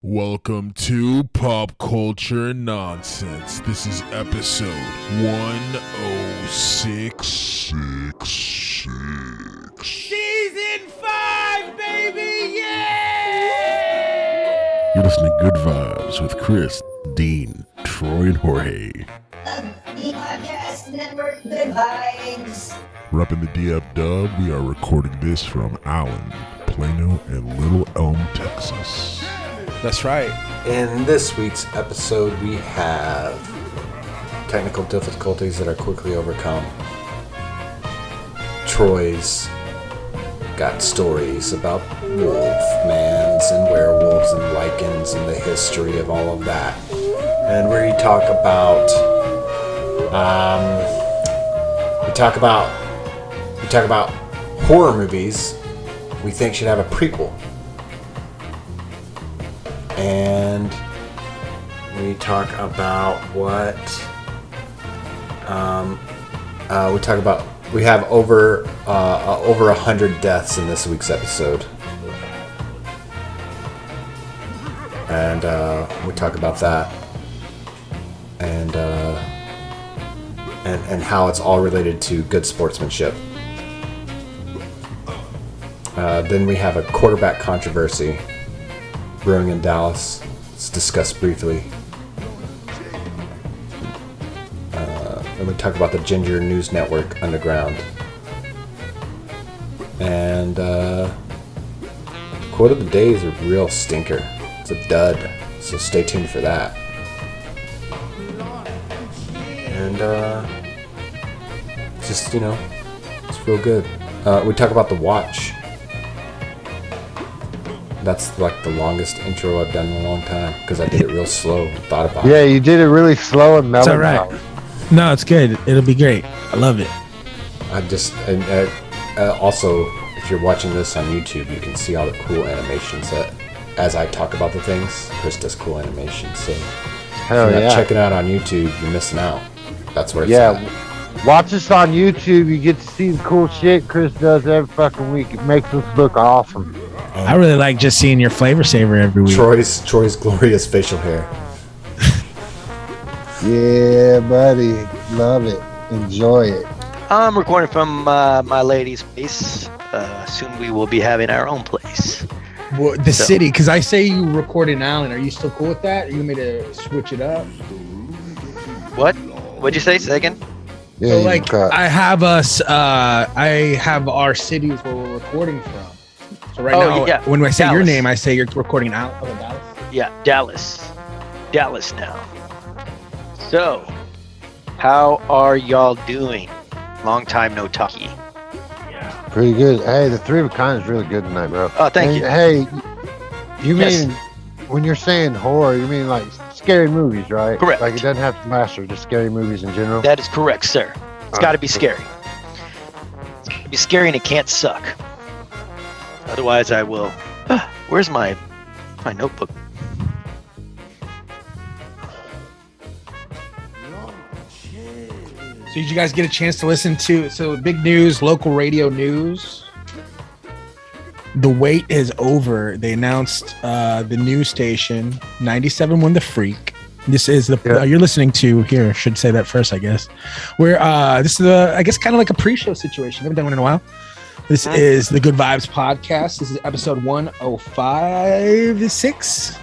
Welcome to Pop Culture Nonsense. This is episode 10666. Season 5, baby! Yeah! You're listening to Good Vibes with Chris, Dean, Troy, and Jorge. The podcast network, Good Vibes. Repping the M.O.W, we are recording this from Allen, Plano, and Little Elm, Texas. That's right. In this week's episode, we have technical difficulties that are quickly overcome. Troy's got stories about wolfmans and werewolves and lichens and the history of all of that. And we talk about horror movies we think should have a prequel. And we talk about we have over 100 deaths in this week's episode, and we talk about that, and how it's all related to good sportsmanship. Then we have a quarterback controversy brewing in Dallas. Let's discuss briefly. And we talk about the Ginger News Network Underground. And the quote of the day is a real stinker. It's a dud. So stay tuned for that. And it's real good. We talk about The Watch. That's like the longest intro I've done in a long time because I did it real slow and thought about it. Yeah, you did it really slow and mellow. It's all right. No, it's good. It'll be great. I love it. Also, if you're watching this on YouTube, you can see all the cool animations that, as I talk about the things, Chris does cool animations. So if you're not checking out on YouTube, you're missing out. That's where it's at. Watch us on YouTube. You get to see the cool shit Chris does every fucking week. It makes us look awesome. I really like just seeing your flavor saver every week. Troy's glorious facial hair. Yeah, buddy. Love it. Enjoy it. I'm recording from my lady's place. Soon we will be having our own place. Well, the city, because I say you record in Allen. Are you still cool with that? Are you want me to switch it up? What? What'd you say? Say again? Yeah, so I have us. I have our cities where we're recording from. So now, when I say Dallas. your name, I say you're recording out of Dallas. Yeah, Dallas now. So, how are y'all doing? Long time no talkie. Pretty good. Hey, the Three of a Kind is really good tonight, bro. Oh, thank you. Hey, you Yes. mean when you're saying horror, you mean like scary movies, right? Correct. Like it doesn't have to last, or just scary movies in general. That is correct, sir. It's got to be scary. It's got to be scary and it can't suck. Otherwise, I will. Where's my notebook? So did you guys get a chance to listen to big news, local radio news? The wait is over. They announced the news station 97.1 The Freak. This is the you're listening to here. Should say that first, I guess. Where this is I guess kind of like a pre-show situation. Haven't done one in a while. This is the Good Vibes podcast. This is episode 106.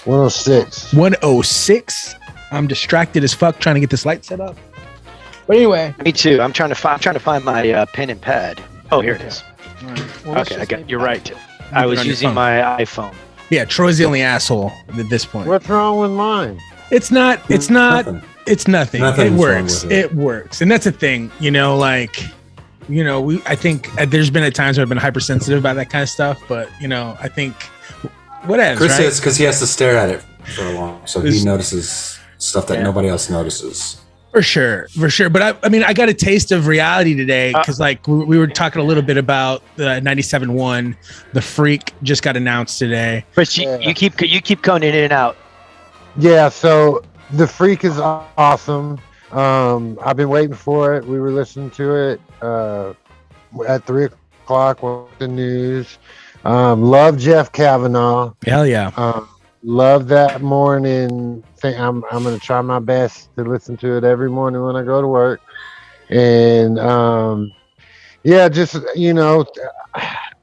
106. 106. I'm distracted as fuck trying to get this light set up. But anyway, Me too. I'm trying to find my pen and pad. Oh, here it is. all right. Well, Okay, I got. You're right. I was using my iPhone. Yeah, Troy's the only asshole at this point. What's wrong with mine? It's not. Nothing. It's nothing. Nothing's It wrong works. with it. It works, and that's the thing. I think there's been at times where I've been hypersensitive about that kind of stuff, but I think whatever. Chris right? is because he has to stare at it for a long, so he notices stuff that nobody else notices. For sure. But I got a taste of reality today because we were talking a little bit about the 97.1. The Freak just got announced today. But you keep coming in and out. Yeah, so The Freak is awesome. I've been waiting for it. We were listening to it at 3 o'clock with the news. Love Jeff Kavanaugh. Hell yeah. Love that morning thing. I'm gonna try my best to listen to it every morning when I go to work. And yeah, just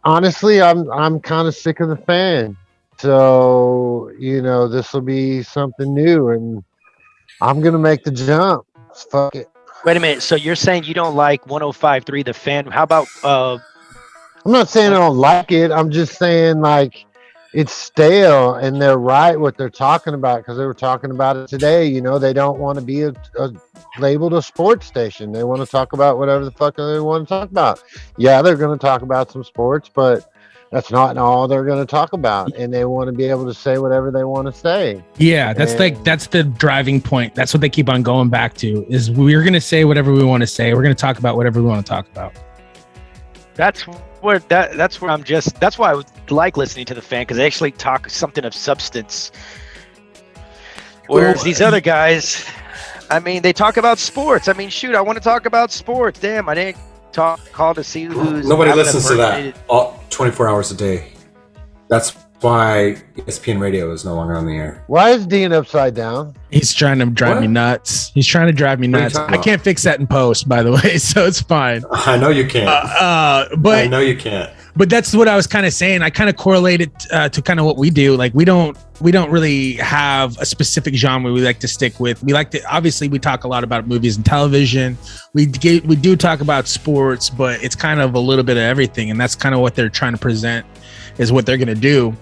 honestly, I'm kind of sick of the fan. So this will be something new, and I'm gonna make the jump. Fuck it. Wait a minute. So you're saying you don't like 105.3 The Fan? How about I'm not saying I don't like it. I'm just saying like it's stale, and they're right what they're talking about because they were talking about it today. They don't want to be labeled a sports station. They want to talk about whatever the fuck they want to talk about. Yeah, they're going to talk about some sports, but that's not all they're going to talk about. And they want to be able to say whatever they want to say. Yeah, that's the driving point. That's what they keep on going back to is we're going to say whatever we want to say. We're going to talk about whatever we want to talk about. That's where that's why I would like listening to The Fan, because they actually talk something of substance. Whereas these other guys, I mean, they talk about sports. I mean, shoot, I want to talk about sports. Damn, I didn't call to see who's. Nobody listens to that 24 hours a day. That's why ESPN Radio is no longer on the air. Why is Dean upside down? He's trying to drive me nuts. He's trying to drive me nuts. I can't fix that in post, by the way, so it's fine. I know you can't. But I know you can't. But that's what I was kind of saying. I kind of correlate it to kind of what we do. Like we don't really have a specific genre we like to stick with. We like to, obviously we talk a lot about movies and television. We do talk about sports, but it's kind of a little bit of everything. And that's kind of what they're trying to present is what they're going to do.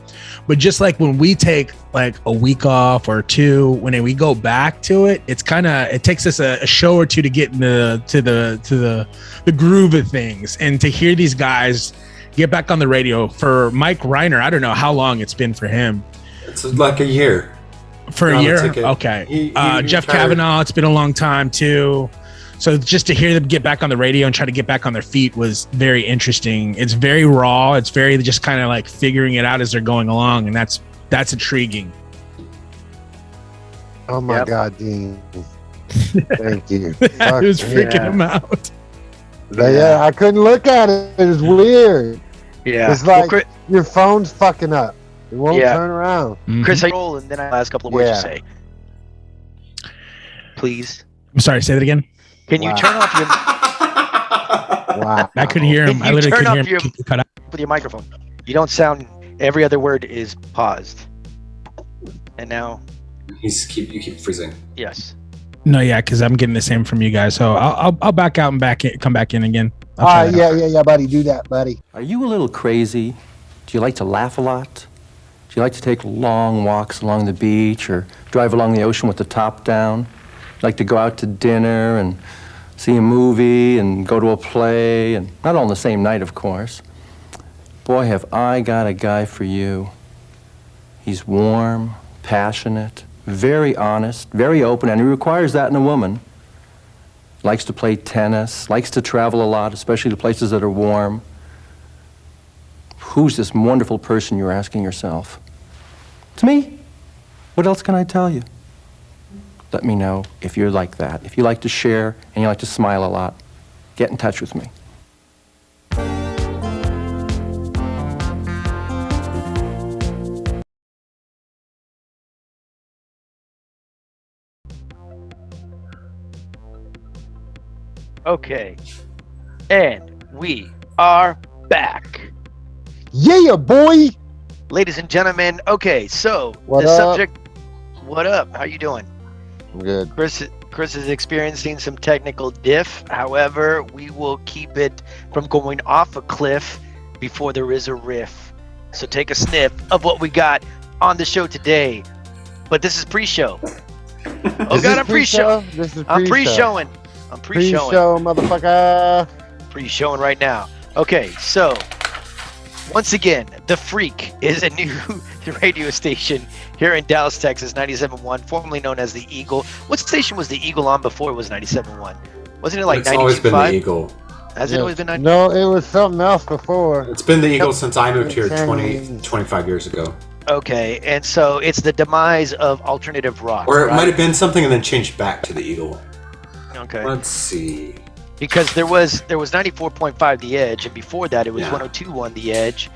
But just like when we take like a week off or two, when we go back to it, it takes us a show or two to get into the groove of things and to hear these guys get back on the radio. For Mike Reiner, I don't know how long it's been for him. It's like a year. For a year? Okay. Jeff Kavanaugh, it's been a long time too. So just to hear them get back on the radio and try to get back on their feet was very interesting. It's very raw. It's very just kind of like figuring it out as they're going along. And that's intriguing. Oh my God, Dean. Thank you. It was freaking him out. Yeah, I couldn't look at it. It was weird. Yeah. It's like your phone's fucking up. It won't turn around. Mm-hmm. Chris, roll, and then I last couple of words to say. Please. I'm sorry, say that again. Can you turn off your... Wow. I couldn't hear him. I literally couldn't hear him cut out. With your microphone. You don't sound... Every other word is paused. And now... You keep freezing. Yes. No, yeah, because I'm getting the same from you guys. So I'll back out and come back in again. Yeah, buddy. Do that, buddy. Are you a little crazy? Do you like to laugh a lot? Do you like to take long walks along the beach or drive along the ocean with the top down? Like to go out to dinner and see a movie and go to a play, and not all on the same night, of course. Boy, have I got a guy for you. He's warm, passionate, very honest, very open, and he requires that in a woman. Likes to play tennis, likes to travel a lot, especially to places that are warm. Who's this wonderful person, you're asking yourself? It's me. What else can I tell you? Let me know if you're like that. If you like to share and you like to smile a lot, get in touch with me. Okay. And we are back. Yeah, boy. Ladies and gentlemen, okay, so What the up? subject... What up? How you doing? I'm good. Chris is experiencing some technical diff. However, we will keep it from going off a cliff before there is a riff. So take a sniff of what we got on the show today. But this is pre-show. Oh God, I'm pre-show. This is I'm pre-showing. I'm pre-showing. Pre-show, motherfucker. Pre-showing right now. Okay, so once again, The Freak is a new radio station here in Dallas, Texas, 97.1, formerly known as The Eagle. What station was The Eagle on before it was 97.1? Wasn't it like 92.5? It's always been The Eagle. Has it always been 92.5? No, it was something else before. It's been The Eagle since I moved here 25 years ago. Okay, and so it's the demise of alternative rock. Or it right? might have been something and then changed back to The Eagle. Okay. Let's see. Because there was 94.5 The Edge, and before that it was Yeah. 102.1 The Edge.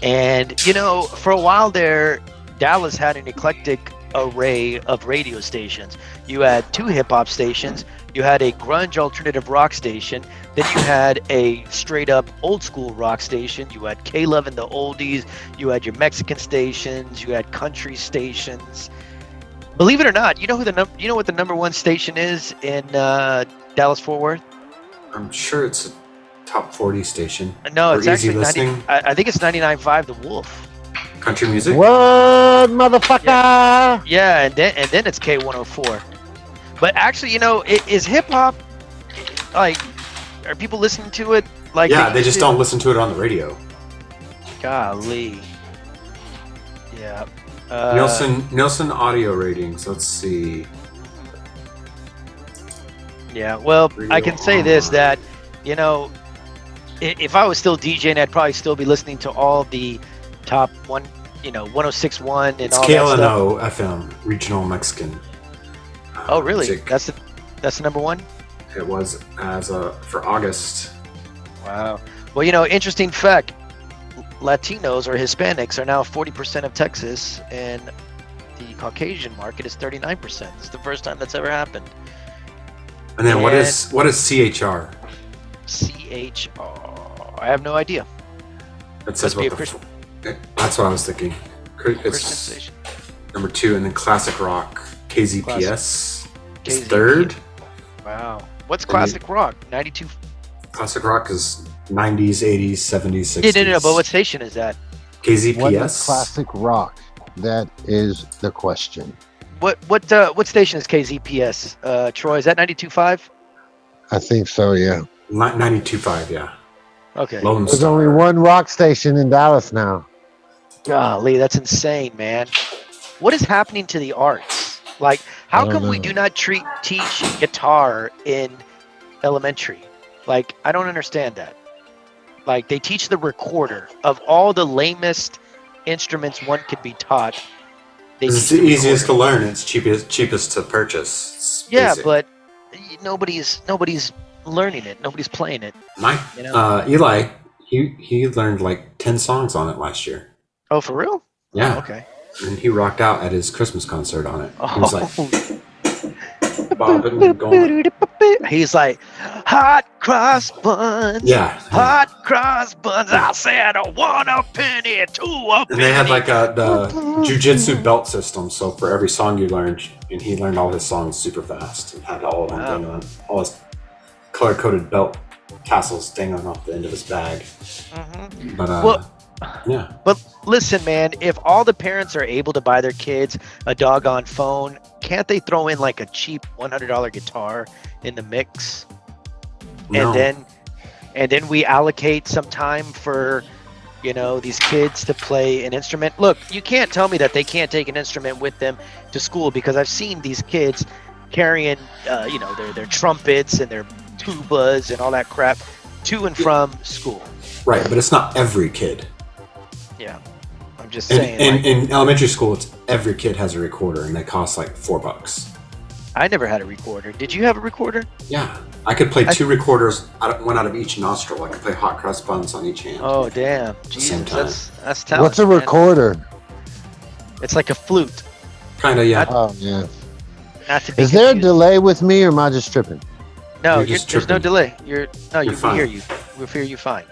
And, you know, for a while there, Dallas had an eclectic array of radio stations. You had 2 hip-hop stations. You had a grunge alternative rock station. Then you had a straight-up old-school rock station. You had K-Love and the Oldies. You had your Mexican stations. You had country stations. Believe it or not, you know what the number 1 station is in Dallas-Fort Worth? I'm sure it's a top 40 station. No, it's easy actually 90, listening. I think it's 99.5 The Wolf. Country music. What, motherfucker? Yeah, and then it's K104. But actually, you know, is hip hop like? Are people listening to it? Like, Yeah, they just don't listen to it on the radio. Golly. Yeah. Nielsen audio ratings. Let's see. Yeah. Well, Radio I can say this, online. that, you know, if I was still DJing, I'd probably still be listening to all the top 106.1 and It's all that stuff. KLNO FM, regional Mexican. Oh, really? music. That's the number 1? It was for August. Wow. Well, you know, interesting fact, Latinos or Hispanics are now 40% of Texas, and the Caucasian market is 39%. It's the first time that's ever happened. And then what And- is CHR? CHR. I have no idea. It says Must be what a the That's what I was thinking. Christian It's station. number 2, and then classic rock KZPS is KZPS. 3rd. Wow. What's classic rock? 92. Classic rock is 90s, 80s, 70s, 60s. Yeah, no. But what station is that? What is KZPS. classic rock? That is the question. What station is KZPS? Troy, is that 92.5? I think so, yeah. 92.5, yeah. Okay. Lone There's Star. only one rock station in Dallas now. Golly, that's insane, man. What is happening to the arts? Like, how I don't come we know. do not teach guitar in elementary? Like, I don't understand that. Like, they teach the recorder. Of all the lamest instruments one could be taught, they It's teach the easiest to recorder. learn. It's cheapest to purchase. It's Yeah, basic. but nobody's learning it. Nobody's playing it. My You know? Eli, he learned like 10 songs on it last year. Oh, for real? Yeah. Oh, okay. And he rocked out at his Christmas concert on it. He was like Oh. bobbing and going. He's like, hot cross buns. Yeah. Hot cross buns. I said, I want a penny, 2 a penny. And they had like the jujitsu belt system. So for every song you learned, and he learned all his songs super fast and had all of them Wow. dangling, all his color-coded belt tassels dangling off the end of his bag. Mhm. But Well- yeah. But listen, man, if all the parents are able to buy their kids a doggone phone, can't they throw in like a cheap $100 guitar in the mix? No. And then we allocate some time for, you know, these kids to play an instrument. Look, you can't tell me that they can't take an instrument with them to school, because I've seen these kids carrying, you know, their trumpets and their tubas and all that crap to and from school. Right, but it's not every kid. Yeah, I'm just saying. And like, in elementary school, it's every kid has a recorder, and they cost like $4. I never had a recorder. Did you have a recorder? Yeah, I could play 2 recorders, one out of each nostril. I could play hot cross buns on each hand. Oh damn! same Jesus, time. that's talent. What's a man. recorder? It's like a flute. Kind of, yeah. Oh, yeah. Not to be Is there a confused. delay with me, or am I just tripping? No, You're just there's no tripping. delay. You're We fine. hear you. We hear you fine.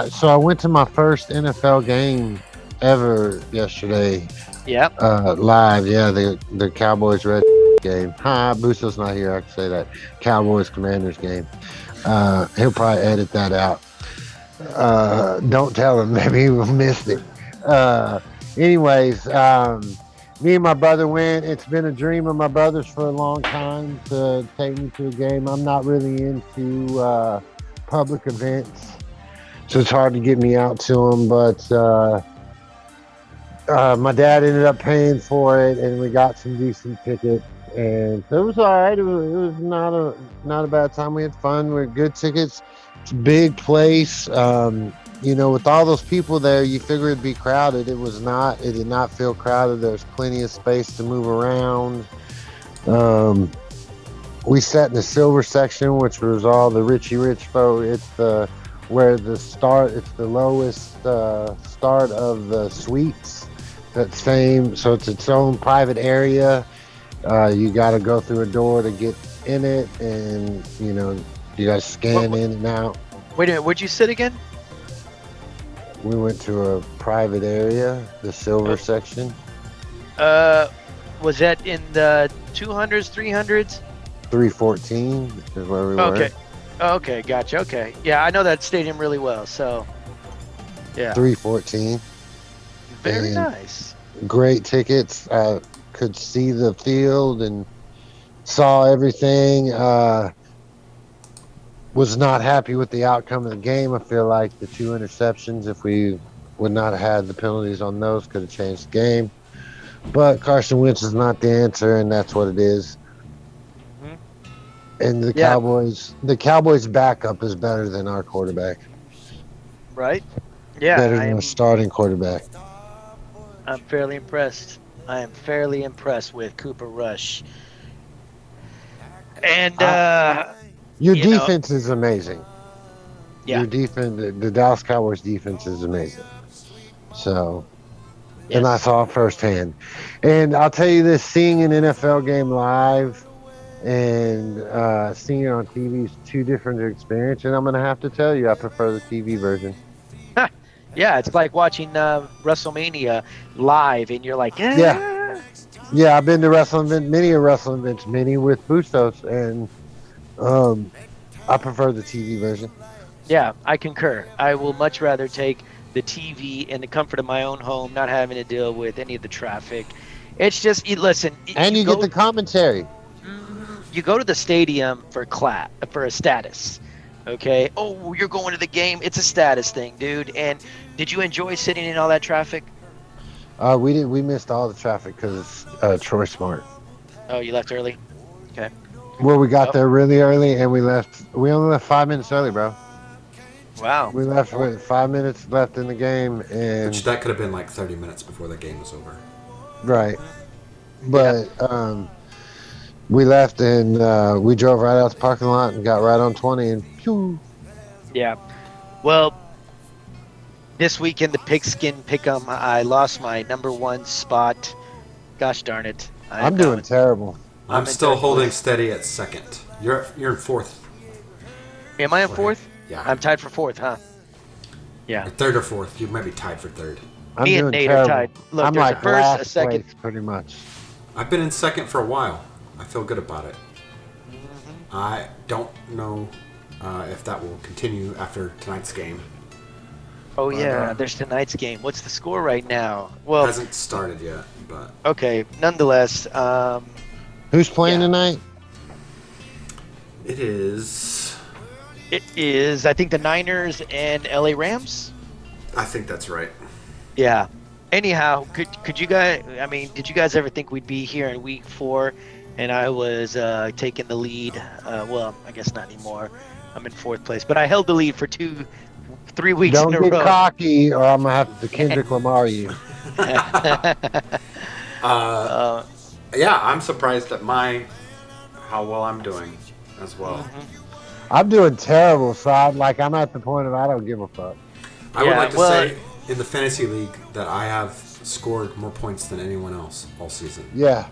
So I went to my first NFL game ever yesterday, Yeah. live. Yeah, the Cowboys Red game. Hi, Busso's not here. I can say that. Cowboys Commanders game. He'll probably edit that out. Don't tell him. Maybe he missed it. Anyways, me and my brother went. It's been a dream of my brother's for a long time to take me to a game. I'm not really into public events, so it's hard to get me out to them. But my dad ended up paying for it, and we got some decent tickets, and it was all right. It was not a bad time. We had fun. We had good tickets. It's a big place. You know, with all those people there, you figure it'd be crowded. It was not. It did not feel crowded. There's plenty of space to move around. We sat in the silver section, which was all the Richie Rich folk. It's the where it's the lowest start of the suites. That same, so it's its own private area. You got to go through a door to get in it, and you guys scan in and out. Wait a minute, where'd you sit again? We went to a private area, the silver section. Was that in the 200s, 300s? 314 is where we were. Okay, gotcha. Okay, yeah, I know that stadium really well. So, yeah. 314. Very nice. Great tickets. Could see the field and saw everything. Was not happy with the outcome of the game. I feel like the 2 interceptions, if we would not have had the penalties on those, could have changed the game. But Carson Wentz is not the answer, and that's what it is. And the Cowboys' backup is better than our quarterback. Right? Yeah. Better than our starting quarterback. I'm fairly impressed. I am fairly impressed with Cooper Rush. And your defense is amazing. Yeah. Your defense, the Dallas Cowboys defense is amazing. So, yes. And I saw it firsthand. And I'll tell you this, seeing an NFL game live and seeing it on TV is 2 different experiences. And I'm going to have to tell you, I prefer the TV version. Yeah, it's like watching WrestleMania live, and you're like, Yeah, I've been to many wrestling events, many with Bustos, and I prefer the TV version. Yeah, I concur. I will much rather take the TV in the comfort of my own home, not having to deal with any of the traffic. It's just, listen. And you get the commentary. You go to the stadium for a status. Okay. Oh, you're going to the game. It's a status thing, dude. And did you enjoy sitting in all that traffic? We did. We missed all the traffic because Troy Smart. Oh, you left early? Okay. Well, we got there really early, and we left. We only left 5 minutes early, bro. Wow. We left with 5 minutes left in the game, and that could have been like 30 minutes before the game was over. Right. But we left, and we drove right out the parking lot and got right on 20, and pew. Yeah. Well, this weekend, the Pigskin Pick'em, I lost my number 1 spot. Gosh darn it. I'm doing terrible. I'm still holding steady at second. You're in 4th. Am I in 4th? Yeah. I'm tied for 4th, huh? Yeah. Or 3rd or 4th. You might be tied for 3rd. Me and Nate are tied. Look, I'm there's like a first, last a second. place, pretty much. I've been in 2nd for a while. I feel good about it. I don't know if that will continue after tonight's game. Oh, yeah, there's tonight's game. What's the score right now? Well, it hasn't started yet, but okay. Nonetheless, who's playing tonight? It is. I think, the Niners and LA Rams. I think that's right. Yeah. Anyhow, could you guys? I mean, did you guys ever think we'd be here in week 4, and I was taking the lead? Well, I guess not anymore. I'm in 4th place, but I held the lead for 3 weeks in a row. Don't get cocky, or I'm gonna have to Kendrick Lamar you. Yeah, I'm surprised at how well I'm doing as well. I'm doing terrible, so I'm at the point of I don't give a fuck. I would like to say in the fantasy league that I have scored more points than anyone else all season. Yeah,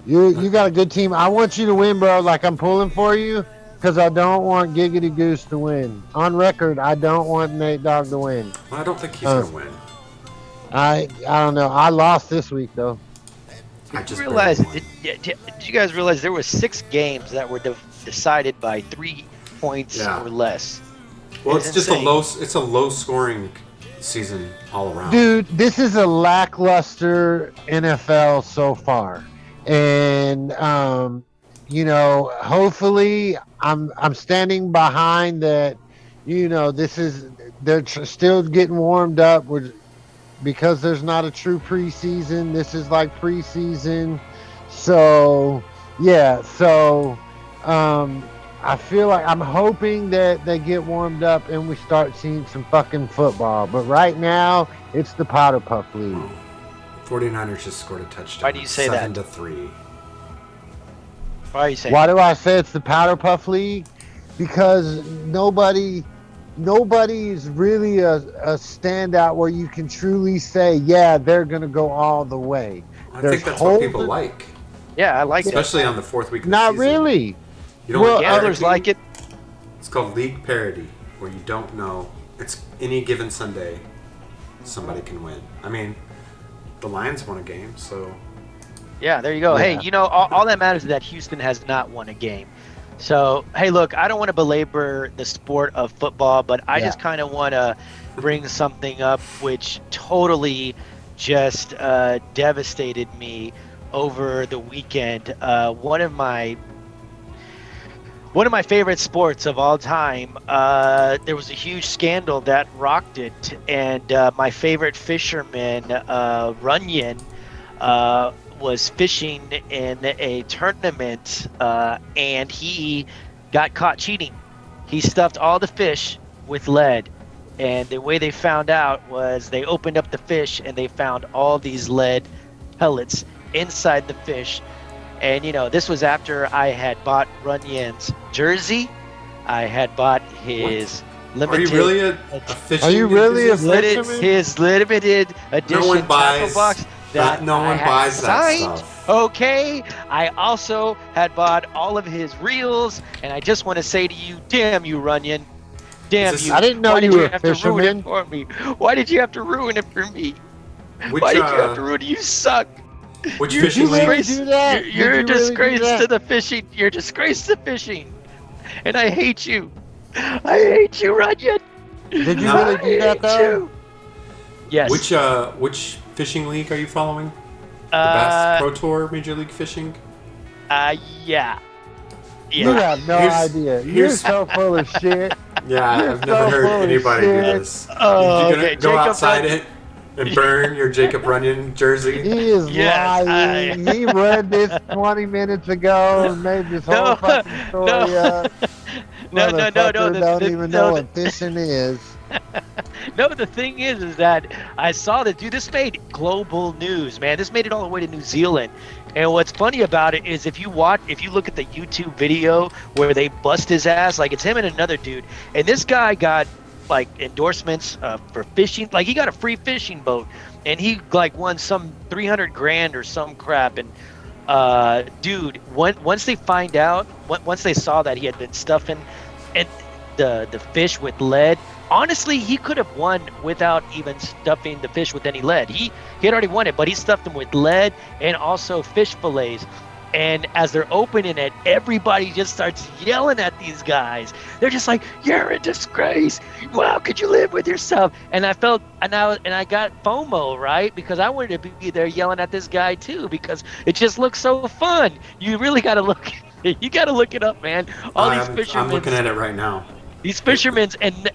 you got a good team. I want you to win, bro. Like, I'm pulling for you because I don't want Giggity Goose to win. On record, I don't want Nate Dogg to win. Well, I don't think he's gonna win. I don't know. I lost this week though. Did you guys realize there were 6 games that were decided by 3 points or less? Well, it's just it's a low scoring season all around. Dude, this is a lackluster NFL so far. And hopefully I'm standing behind that. They're still getting warmed up. Because there's not a true preseason. This is like preseason. So, yeah. So, I feel like I'm hoping that they get warmed up and we start seeing some fucking football. But right now, it's the Powder Puff League. 49ers just scored a touchdown. Why do you say that? 7-3. Why are you saying Why do I say it's the Powder Puff League? Because nobody nobody's really a standout where you can truly say, yeah, they're going to go all the way. I think that's what people like. Yeah, I like it. Especially on the fourth week of the Not season. really. You don't like Gamblers like it. It's called league parity, where you don't know. It's any given Sunday, somebody can win. I mean, the Lions won a game, so... Yeah, there you go. Yeah. Hey, all that matters is that Houston has not won a game. So, hey, look, I don't want to belabor the sport of football, but I just kind of want to bring something up which totally just devastated me over the weekend. One of my favorite sports of all time, there was a huge scandal that rocked it, and my favorite fisherman, Runyon, was fishing in a tournament, and he got caught cheating. He stuffed all the fish with lead, and the way they found out was they opened up the fish and they found all these lead pellets inside the fish. And this was after I had bought Runyon's jersey. I had bought his limited. Are you really a fishing? Are you really a enthusiast? fisherman? His limited edition No one tackle buys box that no one I had buys that signed. stuff. Okay, I also had bought all of his reels, and I just want to say to you, damn you, Runyon. Damn Is this- you. I didn't know Why you did were a have to ruin fisherman. it for me? Why did you have to ruin it for me? Which, Why did you have to ruin it? You suck. which You're fishing you league? really disgrace. do that? You're Did you a really do disgrace that? to the fishing. You're a disgrace to fishing. And I hate you. I hate you, Runyon. Did you No. really do that, though? Yes. Which fishing league are you following? The Bass Pro Tour, Major League Fishing. Yeah. You have no Here's- idea. You're here's- so full of shit. Yeah, You're I've never so heard full of anybody do shit. this. Oh, You're gonna okay, go Jacob outside Runyon. it and burn your Jacob Runyon jersey. He is Yes, lying. He read this 20 minutes ago and made this whole No, fucking story up. No. Motherfucker don't even know what fishing is. No, the thing is that I saw that, dude, this made global news, man. This made it all the way to New Zealand. And what's funny about it is if you look at the YouTube video where they bust his ass, like it's him and another dude. And this guy got like endorsements for fishing. Like he got a free fishing boat and he like won some 300 grand or some crap. And dude, once they saw that he had been stuffing and the fish with lead, honestly, he could have won without even stuffing the fish with any lead. He had already won it, but he stuffed them with lead and also fish fillets. And as they're opening it, everybody just starts yelling at these guys. They're just like, "You're a disgrace! Wow, could you live with yourself?" And I felt, and I got FOMO, right? Because I wanted to be there yelling at this guy too, because it just looks so fun. You really got to look. You got to look it up, man. All these fishermen. I'm looking at it right now. These fishermen, and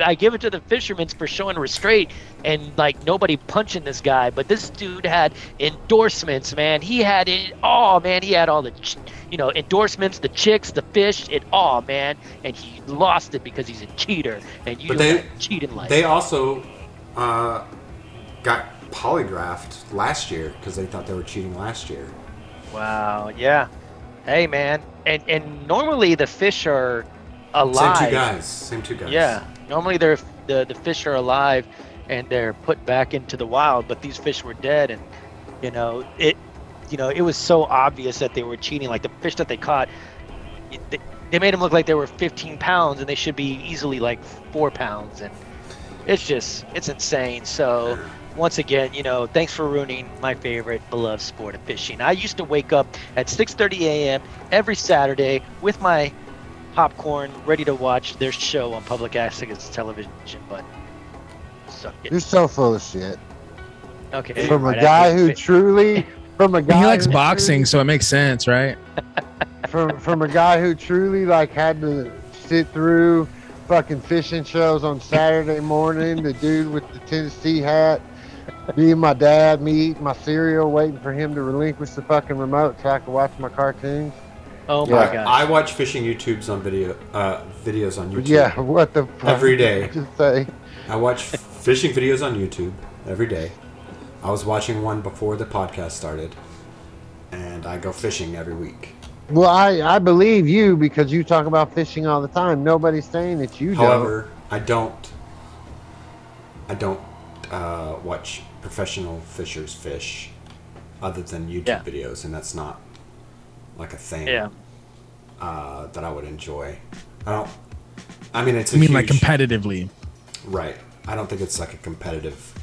I give it to the fishermen for showing restraint and like nobody punching this guy. But this dude had endorsements, man. He had it all, man. He had all the, endorsements, the chicks, the fish, it all, man. And he lost it because he's a cheater. And you don't cheat in life. They also got polygraphed last year because they thought they were cheating last year. Wow. Yeah. Hey, man. And normally the fish are alive. Same two guys. Yeah, normally the fish are alive and they're put back into the wild, but these fish were dead, and it was so obvious that they were cheating. Like the fish that they caught, they made them look like they were 15 pounds and they should be easily like 4 pounds, and it's insane. So once again, thanks for ruining my favorite beloved sport of fishing. I used to wake up at 6:30 a.m. every Saturday with my popcorn, ready to watch their show on public access television, but suck it. You're so full of shit. Okay. From a right, guy who truly, He likes boxing, so it makes sense, right? from a guy who truly like had to sit through fucking fishing shows on Saturday morning, the dude with the Tennessee hat, me and my dad, me eating my cereal, waiting for him to relinquish the fucking remote so I could watch my cartoons. Oh my gosh. I watch fishing YouTubes on videos on YouTube. Yeah, what the fuck? Every day. Just say. I watch fishing videos on YouTube every day. I was watching one before the podcast started, and I go fishing every week. Well, I believe you because you talk about fishing all the time. Nobody's saying that you However, I don't watch professional fishers fish other than YouTube videos, and that's not like a thing that I would enjoy. I mean, it's like competitively? Right. I don't think it's like a competitive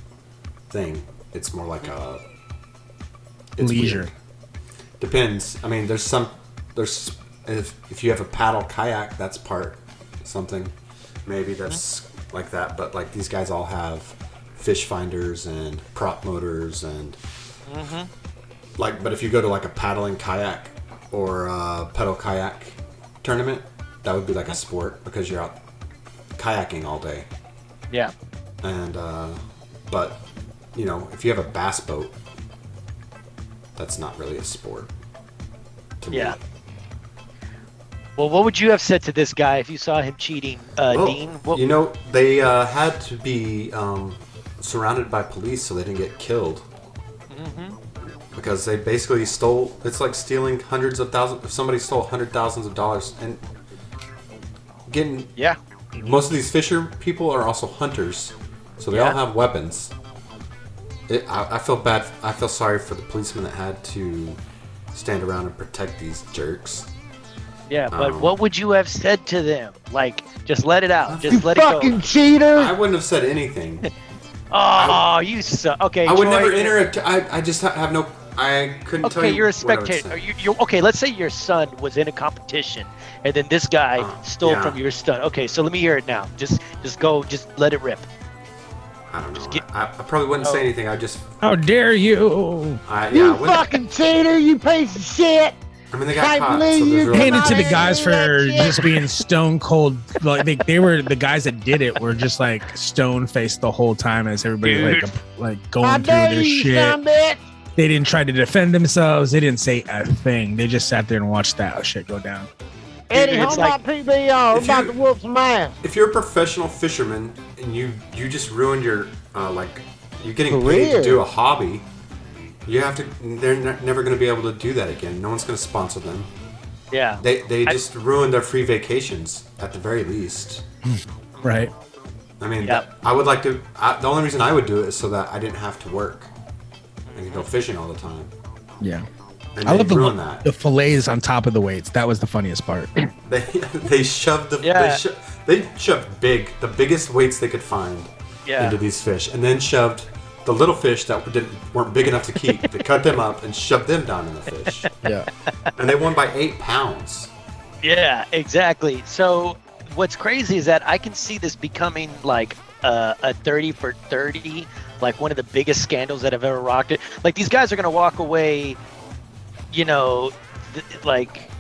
thing. It's more like a leisure. Weird. Depends. I mean, there's if you have a paddle kayak, that's part something. Maybe that's like that. But like these guys all have fish finders and prop motors and like. But if you go to like a paddling kayak or a pedal kayak tournament, that would be like a sport because you're out kayaking all day. Yeah. And but you know, if you have a bass boat, that's not really a sport to me. Well, what would you have said to this guy if you saw him cheating, Dean? You know, they had to be surrounded by police so they didn't get killed. Because they basically stole. It's like stealing hundreds of thousands. If somebody stole $100,000s of dollars and getting. Yeah. Most of these fisher people are also hunters, so they all have weapons. I feel bad. I feel sorry for the policemen that had to stand around and protect these jerks. Yeah, but what would you have said to them? Like, just let it out. Just You let it go. fucking cheater! I wouldn't have said anything. You suck. Okay, I would Troy, never enter. I just have no. I couldn't tell you. Okay, you're a what I would spectator. say. You're okay. Let's say your son was in a competition, and then this guy stole from your son. Okay, so let me hear it now. Just go. Just let it rip. I don't know. I probably wouldn't say anything. I just. How dare you? You fucking cheater! You piece of shit! I mean, they got caught. believe So you there's really Handed to the Not guys for that shit. just being stone cold. Like they were the guys that did it were just like stone faced the whole time as everybody like going I through dare their you, shit. son of a bitch! They didn't try to defend themselves. They didn't say a thing. They just sat there and watched that shit go down. Eddie, It's hold like- my PBR. If I'm about you- to whoop some ass. If you're a professional fisherman and you just ruined your you're getting paid Career. to do a hobby, you have to. They're never going to be able to do that again. No one's going to sponsor them. Yeah. They just ruined their free vacations at the very least. Right. I mean, Yep. I would like to. The only reason I would do it is so that I didn't have to work. I could go fishing all the time. Yeah. And I love they ruined that. the fillets on top of the weights. That was the funniest part. They shoved the they shoved the biggest weights they could find into these fish, and then shoved the little fish that weren't big enough to keep. They cut them up and shoved them down in the fish, Yeah. and they won by 8 pounds. Yeah, exactly. So what's crazy is that I can see this becoming like a 30 for 30, like one of the biggest scandals that have ever rocked it. Like these guys are gonna walk away, you know, like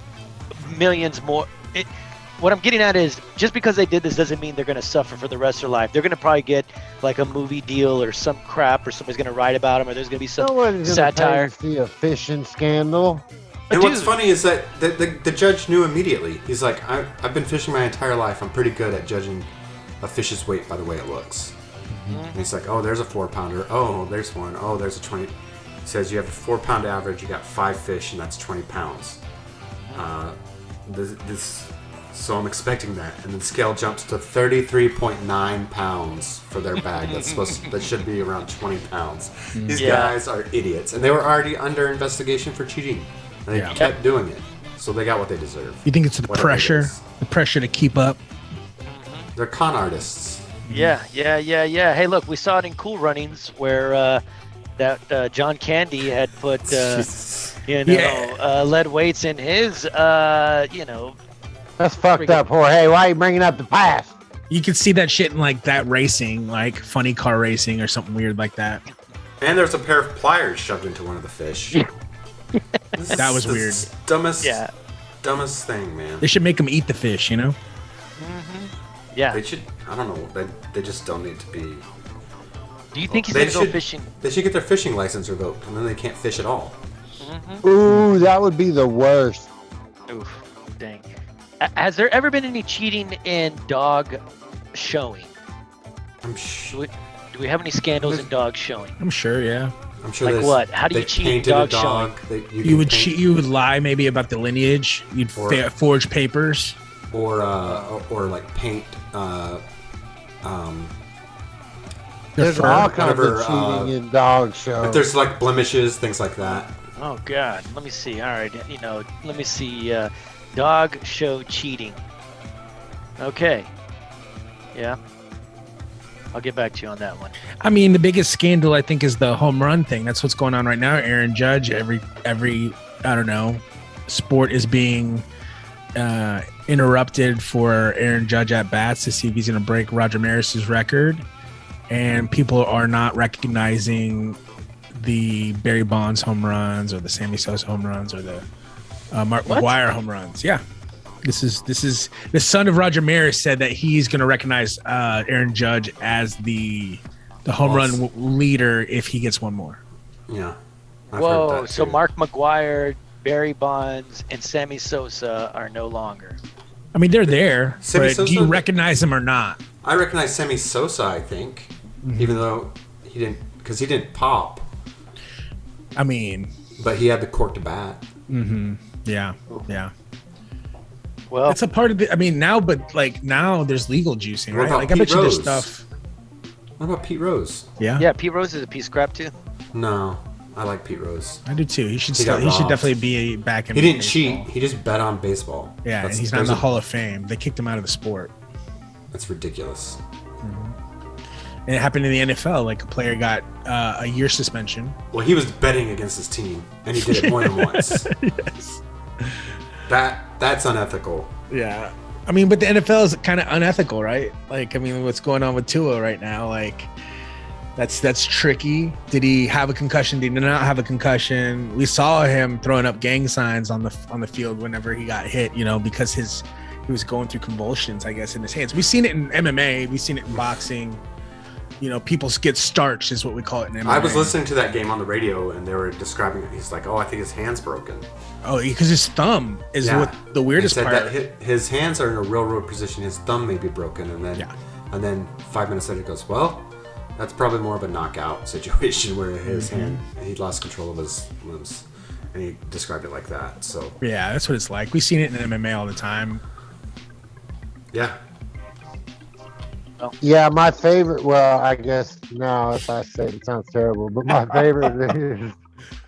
millions more. What I'm getting at is just because they did this doesn't mean they're going to suffer for the rest of their life. They're going to probably get like a movie deal or some crap, or somebody's going to write about them, or there's going to be some Nobody's gonna satire. pay to see a fishing scandal. And what's Dude. funny is that the judge knew immediately. He's like, I've been fishing my entire life. I'm pretty good at judging a fish's weight by the way it looks. And he's like, oh, there's a 4-pounder. Oh, there's one. Oh, there's a 20. He says you have a 4-pound average. You got 5 fish, and that's 20 pounds. So I'm expecting that, and then the scale jumps to 33.9 pounds for their bag. That should be around 20 pounds. These guys are idiots, and they were already under investigation for cheating, and they kept doing it. So they got what they deserve. You think it's the Whatever it pressure? is. The pressure to keep up? They're con artists. Yeah. Hey, look, we saw it in Cool Runnings where that John Candy had put lead weights in his That's fucked up, Jorge. Why are you bringing up the past? You could see that shit in like that racing, like funny car racing or something weird like that. And there's a pair of pliers shoved into one of the fish. That was weird. Dumbest thing, man. They should make them eat the fish, you know? Yeah. They should. I don't know. They just don't need to be. Do you think he's They going to go should- fishing? They should get their fishing license revoked, and then they can't fish at all. Ooh, that would be the worst. Oof, dang. Has there ever been any cheating in dog showing? Do we have any scandals in dog showing? I'm sure, yeah. I'm sure. Like there's- what? How do you they cheat in painted dog a dog. You would cheat. You would lie maybe about the lineage. You'd forge papers. or like paint There's all kinds of cheating in dog shows. If there's like blemishes, things like that. Oh God, let me see. All right, let me see. Dog show cheating. Okay. Yeah. I'll get back to you on that one. I mean, the biggest scandal I think is the home run thing. That's what's going on right now. Aaron Judge, every I don't know, sport is being interrupted for Aaron Judge at bats to see if he's going to break Roger Maris's record, and people are not recognizing the Barry Bonds home runs or the Sammy Sosa home runs or the Mark McGwire home runs. Yeah. This is the son of Roger Maris said that he's going to recognize Aaron Judge as the home run leader if he gets one more. Yeah. Whoa! So Mark McGwire, Barry Bonds, and Sammy Sosa are no longer. I mean, they're there, Sammy but Sosa, do you recognize them or not? I recognize Sammy Sosa, I think, even though he didn't pop. I mean, but he had the cork to bat. Mm-hmm. Yeah. Yeah. Well, it's a part of it. I mean, now there's legal juicing, right? Like, I bet you there's stuff. What about Pete Rose? Yeah. Yeah, Pete Rose is a piece of crap too. No, I like Pete Rose. I do too. He should definitely be back in. He didn't baseball. cheat. He just bet on baseball. Yeah, and he's not in the Hall of Fame. They kicked him out of the sport. That's ridiculous. And it happened in the NFL. Like, a player got a year suspension. Well, he was betting against his team, and he did it more than once. Yes. That's unethical. Yeah. I mean, but the NFL is kind of unethical, right? Like, I mean, what's going on with Tua right now? Like, that's tricky. Did he have a concussion? Did he not have a concussion? We saw him throwing up gang signs on the field whenever he got hit, because he was going through convulsions, I guess, in his hands. We've seen it in MMA. We've seen it in boxing. People get starched is what we call it in MMA. I was listening to that game on the radio, and they were describing it. He's like, "Oh, I think his hand's broken." Oh, because his thumb is what the weirdest he said part. That his hands are in a railroad position. His thumb may be broken, and then 5 minutes later, he goes, "Well, that's probably more of a knockout situation where his hand he lost control of his limbs," and he described it like that. So yeah, that's what it's like. We've seen it in MMA all the time. Yeah. Yeah, my favorite. Well, I guess now if I say it sounds terrible, but my favorite is.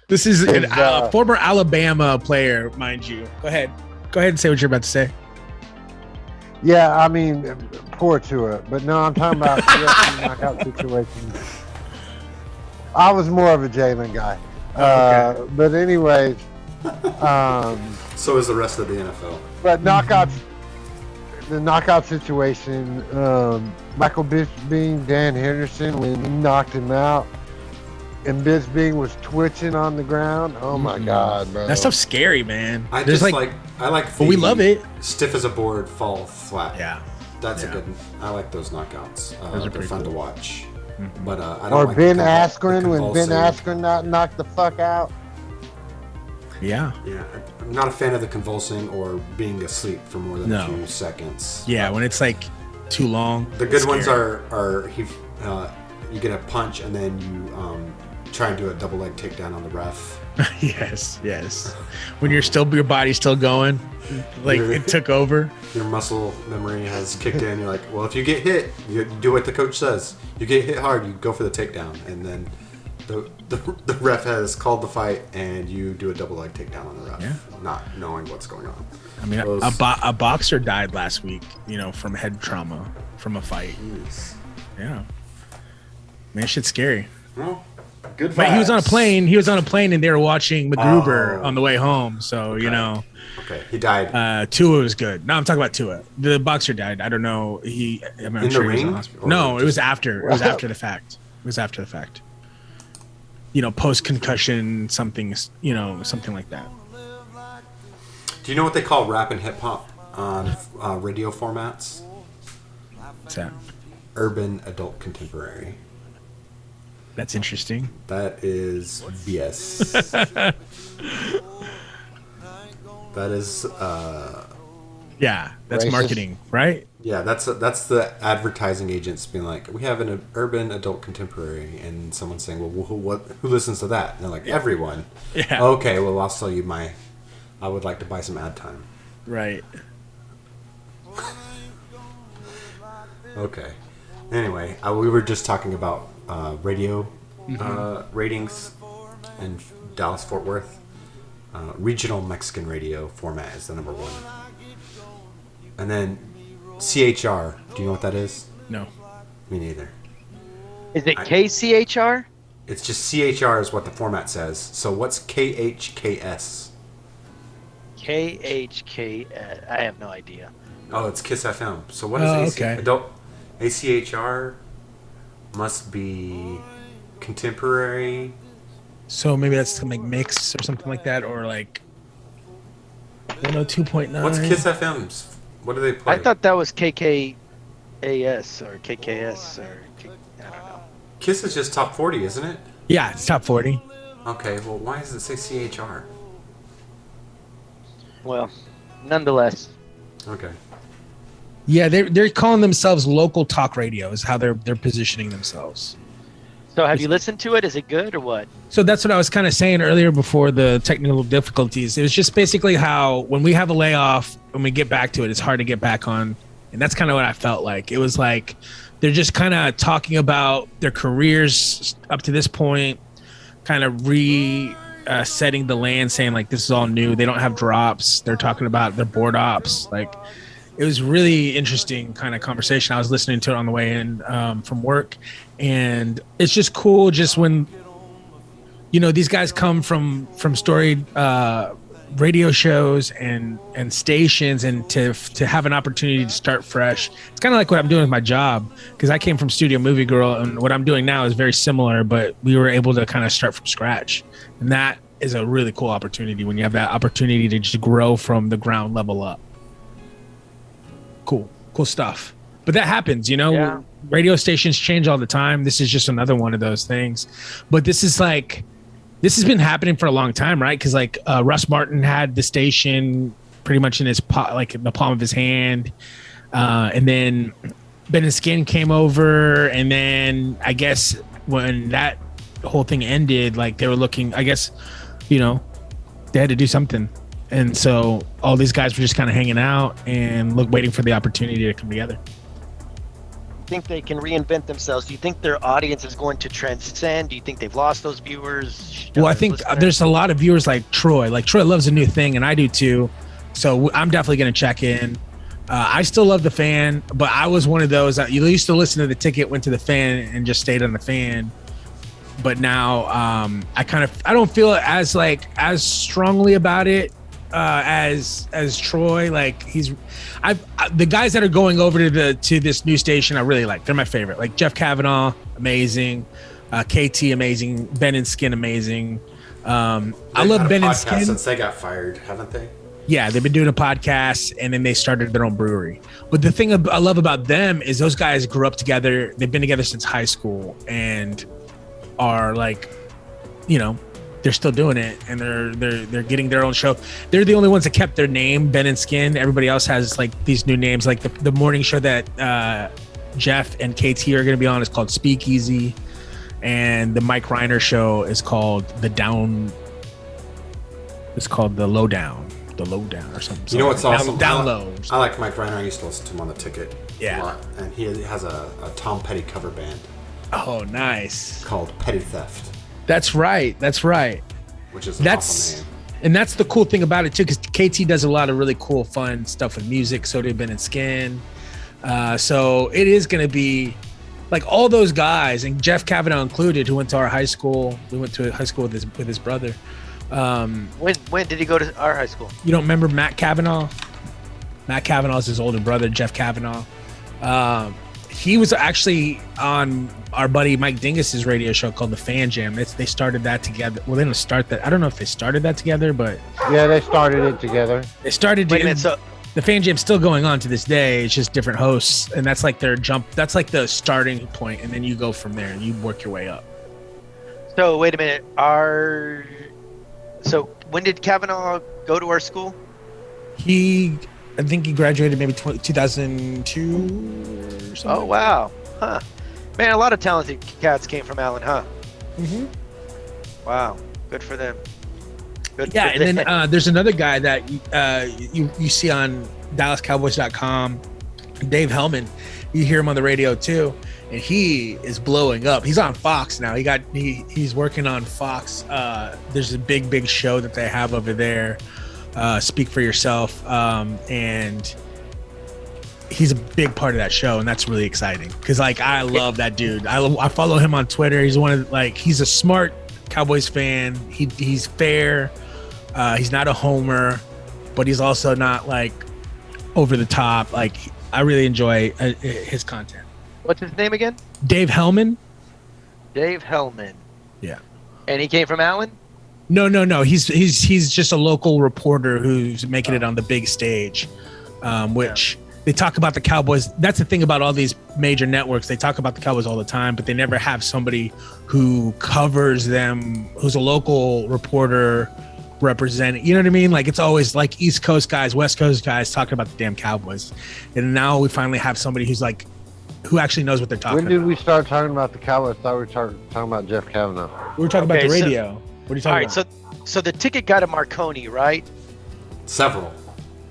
This is a former Alabama player, mind you. Go ahead and say what you're about to say. Yeah, I mean, poor Tua, but no, I'm talking about knockout situations. I was more of a Jalen guy, okay. But anyways. So is the rest of the NFL. But the knockout situation, Michael Bisping, Dan Henderson, when he knocked him out, and Bisping was twitching on the ground. Oh my God, bro! That stuff's scary, man. I like. But we love it. Stiff as a board, fall flat. Yeah, that's a good. I like those knockouts. Those are they're fun to watch. But I don't or like Ben Askren when Ben Askren knocked the fuck out. Yeah. Yeah, I'm not a fan of the convulsing or being asleep for more than a few seconds. Yeah, when it's like too long. The good ones are you get a punch and then you try and do a double leg takedown on the ref. Yes. When your body's still going, like it took over. Your muscle memory has kicked in. You're like, well, if you get hit, you do what the coach says. You get hit hard, you go for the takedown, and then the ref has called the fight, and you do a double leg takedown on the ref, not knowing what's going on. I mean, a boxer died last week, from head trauma from a fight. Jeez. Yeah, man, shit's scary. Well, good. But he was on a plane. And they were watching MacGruber on the way home. So Okay, he died. Tua was good. No, I'm talking about Tua. The boxer died. I don't know. I'm not in sure the ring? He was in the hospital. No, it was after. It was after the fact. Post concussion, something like that. Do you know what they call rap and hip hop on radio formats? What's that? Urban adult contemporary. That's interesting. That is BS. That is. Yeah, that's racist. Marketing, right? Yeah, that's the advertising agents being like, we have an urban adult contemporary, and someone's saying, well, who listens to that? And they're like, everyone. Yeah. Okay, well, I'll sell you I would like to buy some ad time. Right. Okay. Anyway, we were just talking about radio ratings in Dallas Fort Worth. Regional Mexican radio format is the number one. And then CHR. Do you know what that is? No. Me neither. Is it KCHR? It's just CHR is what the format says. So what's KHKS? KHK. I have no idea. Oh, it's Kiss FM. So what is ACHR? Must be contemporary. So maybe that's like mix or something like that, or like 102.9. What's Kiss FM's? What do they play? I thought that was KKAS or KKS or I don't know. Kiss is just top 40, isn't it? Yeah, it's top 40. Okay, well, why does it say CHR? Well, nonetheless. Okay. Yeah, they're calling themselves local talk radio is how they're positioning themselves. So have you listened to it? Is it good or what? So that's what I was kind of saying earlier before the technical difficulties. It was just basically how when we have a layoff, when we get back to it, it's hard to get back on. And that's kind of what I felt like. It was like they're just kind of talking about their careers up to this point, kind of setting the land, saying like this is all new. They don't have drops. They're talking about their board ops. Like it was really interesting kind of conversation. I was listening to it on the way in from work, and it's just cool. Just when these guys come from storied radio shows and stations, and to have an opportunity to start fresh. It's kind of like what I'm doing with my job, because I came from Studio Movie Girl, and what I'm doing now is very similar, but we were able to kind of start from scratch, and that is a really cool opportunity when you have that opportunity to just grow from the ground level up. Cool stuff. But that happens, Yeah. Radio stations change all the time. This is just another one of those things. But this has been happening for a long time, right? Because like Russ Martin had the station pretty much in his in the palm of his hand, and then Ben and Skin came over, and then I guess when that whole thing ended, like they were looking, I guess, they had to do something. And so all these guys were just kind of hanging out and waiting for the opportunity to come together. Think they can reinvent themselves? Do you think their audience is going to transcend? Do you think they've lost those viewers? Well, I think there's a lot of viewers like Troy. Like Troy loves a new thing, and I do too. So I'm definitely going to check in. I still love the Fan, but I was one of those that you used to listen to the Ticket, went to the Fan, and just stayed on the Fan. But now I don't feel as strongly about it as Troy. Like the guys that are going over to this new station, I really like. They're my favorite. Like Jeff Kavanaugh, amazing. KT, amazing. Ben and Skin, amazing. I love Ben and Skin since they got fired, haven't they? Yeah, they've been doing a podcast, and then they started their own brewery. But the thing I love about them is those guys grew up together. They've been together since high school, and are like, they're still doing it, and they're getting their own show. They're the only ones that kept their name, Ben and Skin. Everybody else has like these new names. Like the morning show that Jeff and KT are going to be on is called Speakeasy, and the Mike Reiner show is called The Lowdown or something. You know what's awesome? Down Low. I like Mike Reiner. I used to listen to him on the Ticket. Yeah. A lot. And he has a Tom Petty cover band. Oh, nice. Called Petty Theft. That's right. Which is an awesome name. And that's the cool thing about it too, because KT does a lot of really cool, fun stuff with music. So did Ben and Skin. So it is going to be like all those guys, and Jeff Kavanaugh included, who went to our high school. We went to high school with his brother. When did he go to our high school? You don't remember Matt Kavanaugh? Matt Kavanaugh is his older brother, Jeff Kavanaugh. He was actually on our buddy Mike Dingus's radio show called The Fan Jam. They started that together. Well, they didn't start that. I don't know if they started that together, but yeah, they started it together. They started. Wait a minute, so The Fan Jam's still going on to this day. It's just different hosts, and that's like their jump. That's like the starting point, and then you go from there and you work your way up. So wait a minute. So when did Kavanaugh go to our school? I think he graduated maybe 2002 or something. Oh, wow. Huh. Man, a lot of talented cats came from Allen, huh? Mm-hmm. Wow. Good for them. Good Yeah, for and them. then there's another guy that you see on DallasCowboys.com, Dave Hellman, you hear him on the radio too, and he is blowing up. He's on Fox now. He's working on Fox. There's a big show that they have over there, Speak for Yourself, and he's a big part of that show, and that's really exciting because like I love that dude. I follow him on Twitter. He's he's a smart Cowboys fan. He's fair. He's not a homer, but he's also not like over the top. Like I really enjoy his content. What's his name again? Dave Hellman. Dave Hellman. Yeah. And he came from Allen? No. He's just a local reporter who's making it on the big stage, which they talk about the Cowboys. That's the thing about all these major networks. They talk about the Cowboys all the time, but they never have somebody who covers them, who's a local reporter representing. You know what I mean? Like it's always like East Coast guys, West Coast guys talking about the damn Cowboys, and now we finally have somebody who actually knows what they're talking about. When did we start talking about the Cowboys? I thought we were talking about Jeff Kavanaugh. We were talking about the radio. What are you talking about? All right, so the ticket got a Marconi, right? Several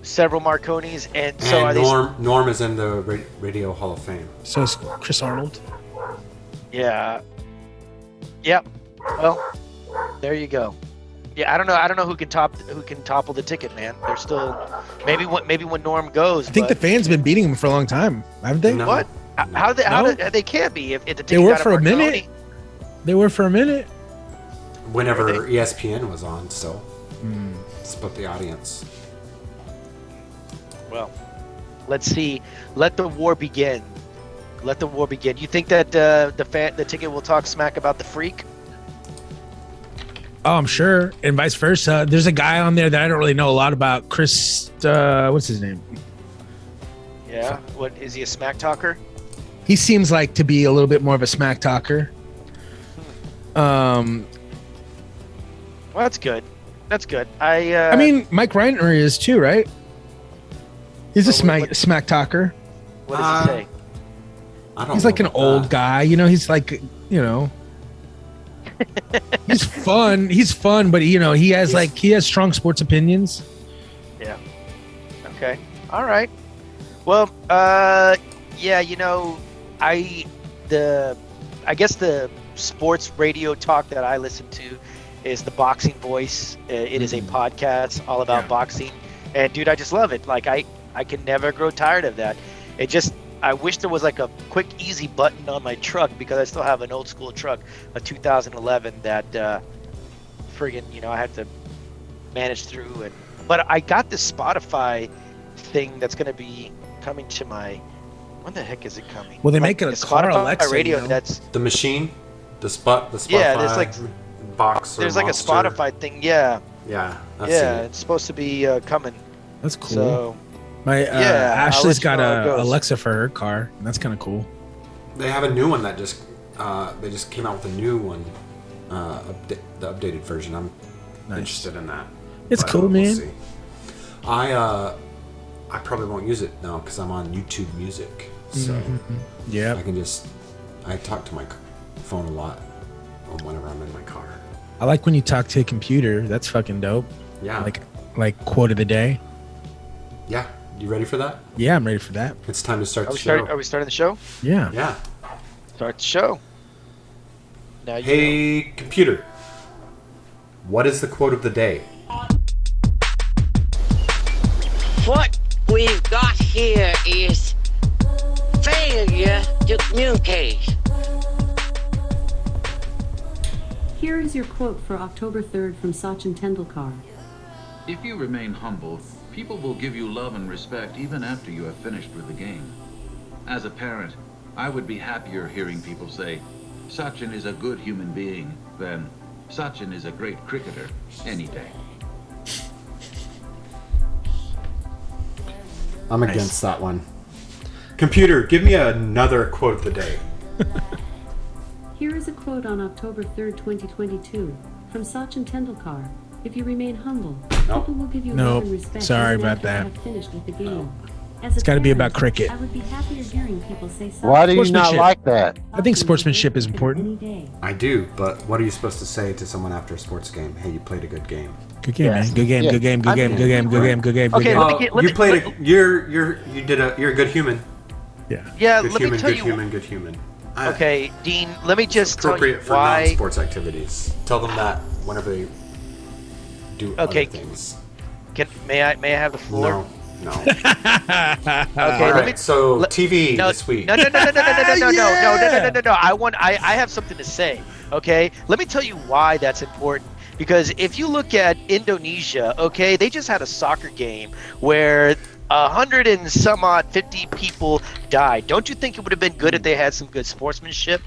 Marconis, and so are Norm is in the Radio Hall of Fame. So is Chris Arnold. Yeah. Yep. Well, there you go. Yeah, I don't know who can topple the ticket, man. They're still maybe when Norm goes. I think the fans have been beating him for a long time, haven't they? No. What? How they can't be if the ticket they were got for a Marconi. minute. They were for a minute. Whenever ESPN was on, so split the audience. Well, let's see. Let the war begin. You think that the ticket will talk smack about the Freak? Oh, I'm sure, and vice versa. There's a guy on there that I don't really know a lot about. Chris, what's his name? Yeah. What is he, a smack talker? He seems like to be a little bit more of a smack talker. Well, that's good. I mean, Mike Reiner is too, right? He's a smack talker. What does he say? I don't. He's like an old guy, you know. He's like, you know, he's fun. He's fun, but you know, he has strong sports opinions. Yeah. Okay. All right. Well, yeah, you know, I guess the sports radio talk that I listen to is the Boxing Voice. It is a podcast all about boxing, and dude, I just love it. Like I can never grow tired of that. I wish there was like a quick, easy button on my truck because I still have an old school truck, a 2011 that friggin', you know, I had to manage through. But I got this Spotify thing that's going to be coming to my. When the heck is it coming? Well, they make it a car Alexa radio. You know? That's the machine, the Spotify. Yeah, there's like box. There's like Monster. A Spotify thing. Yeah. Yeah. It's supposed to be coming. That's cool. So, Ashley's got a Alexa for her car, and that's kind of cool. They have a new one that they just came out with a new one, the updated version. I'm interested in that. It's cool, man. See. I probably won't use it now because I'm on YouTube Music, so yeah, I talk to my phone a lot whenever I'm in my car. I like when you talk to a computer. That's fucking dope. Yeah, like quote of the day. Yeah. You ready for that? Yeah, I'm ready for that. It's time to start the show. Are we starting the show? Yeah. Yeah. Start the show. Now you Hey, computer. What is the quote of the day? What we've got here is failure to communicate. Here is your quote for October 3rd from Sachin Tendulkar. If you remain humble, people will give you love and respect even after you have finished with the game. As a parent, I would be happier hearing people say, Sachin is a good human being, than Sachin is a great cricketer any day. I'm against that one. Computer, give me another quote of the day. Here is a quote on October 3rd, 2022, from Sachin Tendulkar. If you remain humble, people will give you love and respect. Sorry even about after that. you have finished with the game. It's got to be about cricket. I would be happier hearing people say something. Why do you not like that? I think sportsmanship is important. I do, but what are you supposed to say to someone after a sports game? Hey, you played a good game. Good game, man. Good game. Good game. Good game. Good game. Good game. Good game. Okay, good game. let me You're a good human. Yeah, Good let human, me tell good you. human, good human. Okay, Dean, let me just tell you Appropriate for why. non-sports activities. Tell them that whenever they do other things. May I have the floor? No. Okay, All right, so TV this week. No. I have something to say. Okay, let me tell you why that's important. Because if you look at Indonesia, okay, they just had a soccer game where 100 and some odd 50 people died. Don't you think it would have been good if they had some good sportsmanship?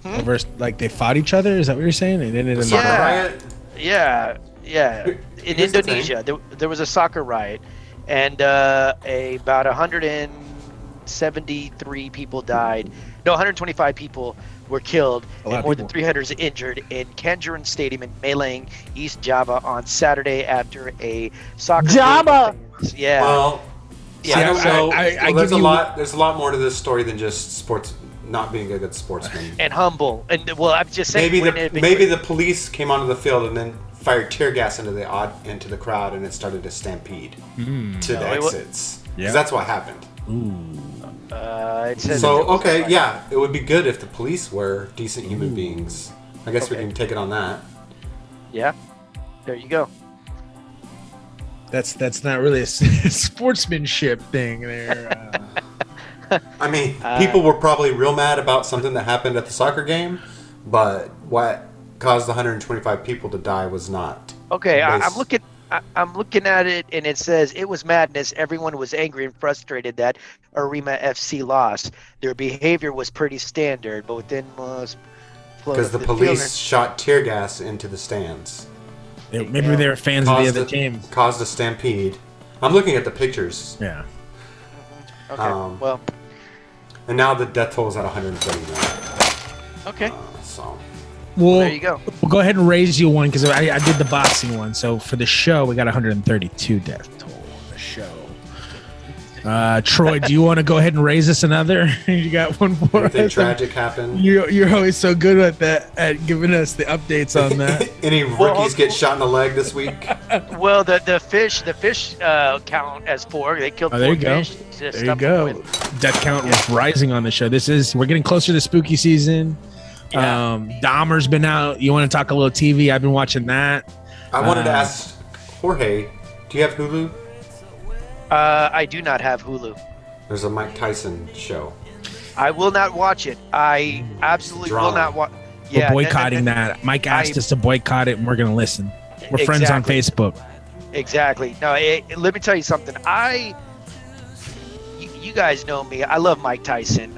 Over, like they fought each other? Is that what you're saying? They ended in Soccer riot? Yeah. In Here's the Indonesia, there was a soccer riot, and about 173 people died. No, 125 people were killed, and more than 300 is injured in Kanjuruhan Stadium in Malang, East Java, on Saturday after a soccer Java. Yeah. Well, Yeah, I don't know. There's a you- lot. There's a lot more to this story than just sports. Not being a good sportsman. and humble, and well, I'm just saying. Maybe the police came onto the field and then fired tear gas into the crowd, and it started a stampede to the exits. Because that's what happened. It says So okay, yeah, it would be good if the police were decent human beings. I guess we can take it on that. Yeah, there you go. That's not really a sportsmanship thing there. I mean, people were probably real mad about something that happened at the soccer game, but what caused 125 people to die was not. Okay, I'm looking at it, and it says it was madness. Everyone was angry and frustrated that Arema FC lost. Their behavior was pretty standard, but within because the police shot tear gas into the stands. Maybe they were fans of the other team. Caused a stampede. I'm looking at the pictures. Yeah. Okay. Well. And now the death toll is at 139. Okay. So. Well, there you go. We'll go ahead and raise you one because I did the boxing one. So for the show, we got 132 death toll on the show. Troy, do you want to go ahead and raise us another? You got one more. Anything tragic happened? You're always so good at that, at giving us the updates on that. Any rookies get shot in the leg this week? Well, the fish count as 4. They killed 4 there you go. fish. There you go. Death count was rising on the show. We're getting closer to spooky season. Yeah. Dahmer's been out. You want to talk a little TV? I've been watching that. I wanted to ask Jorge, do you have Hulu? I do not have Hulu. There's a Mike Tyson show. I will not watch it. I absolutely will not watch. We're boycotting that. Mike asked us to boycott it, and we're going to listen. We're friends on Facebook. Exactly. No, let me tell you something. You guys know me. I love Mike Tyson.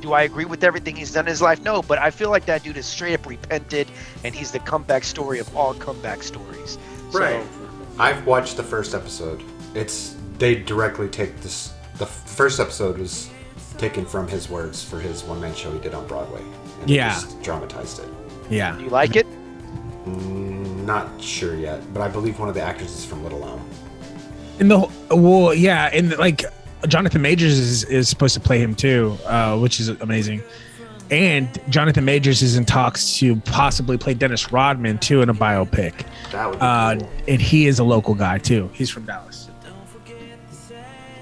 Do I agree with everything he's done in his life? No, but I feel like that dude is straight up repented, and he's the comeback story of all comeback stories. Right. I've watched the first episode. They directly take this. The first episode was taken from his words for his one-man show he did on Broadway. And just dramatized it. Yeah. Do you like it? Not sure yet, but I believe one of the actors is from Little Elm. And like Jonathan Majors is supposed to play him too, which is amazing. And Jonathan Majors is in talks to possibly play Dennis Rodman too in a biopic. That would be cool. And he is a local guy too. He's from Dallas.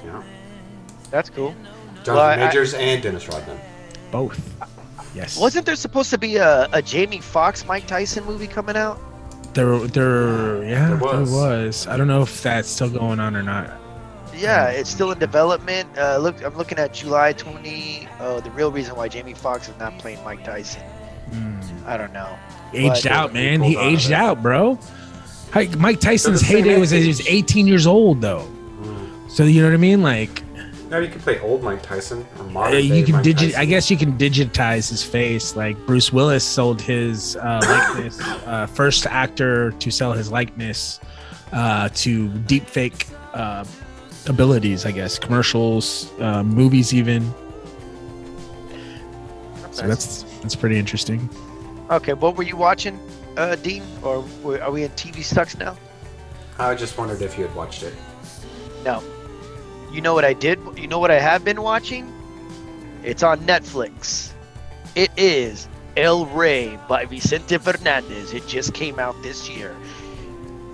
Yeah. That's cool. Jonathan Majors and Dennis Rodman. Both. Yes. Wasn't there supposed to be a Jamie Foxx Mike Tyson movie coming out? There was. I don't know if that's still going on or not. Yeah, it's still in development. I'm looking at July 20. Oh, the real reason why Jamie Foxx is not playing Mike Tyson. I don't know. Aged out, man. He aged out, bro. Mike Tyson's heyday was he was 18 years old, though. So you know what I mean? Like, now you can play old Mike Tyson or modern you can Mike Tyson. I guess you can digitize his face. Like Bruce Willis sold his likeness, first actor to sell his likeness to deep fake abilities, I guess, commercials, movies, even. So that's pretty interesting. Okay, what were you watching, Dean? Or are we in TV Sucks now? I just wondered if you had watched it. No. You know what I did? You know what I have been watching? It's on Netflix. It is El Rey by Vicente Fernandez. It just came out this year,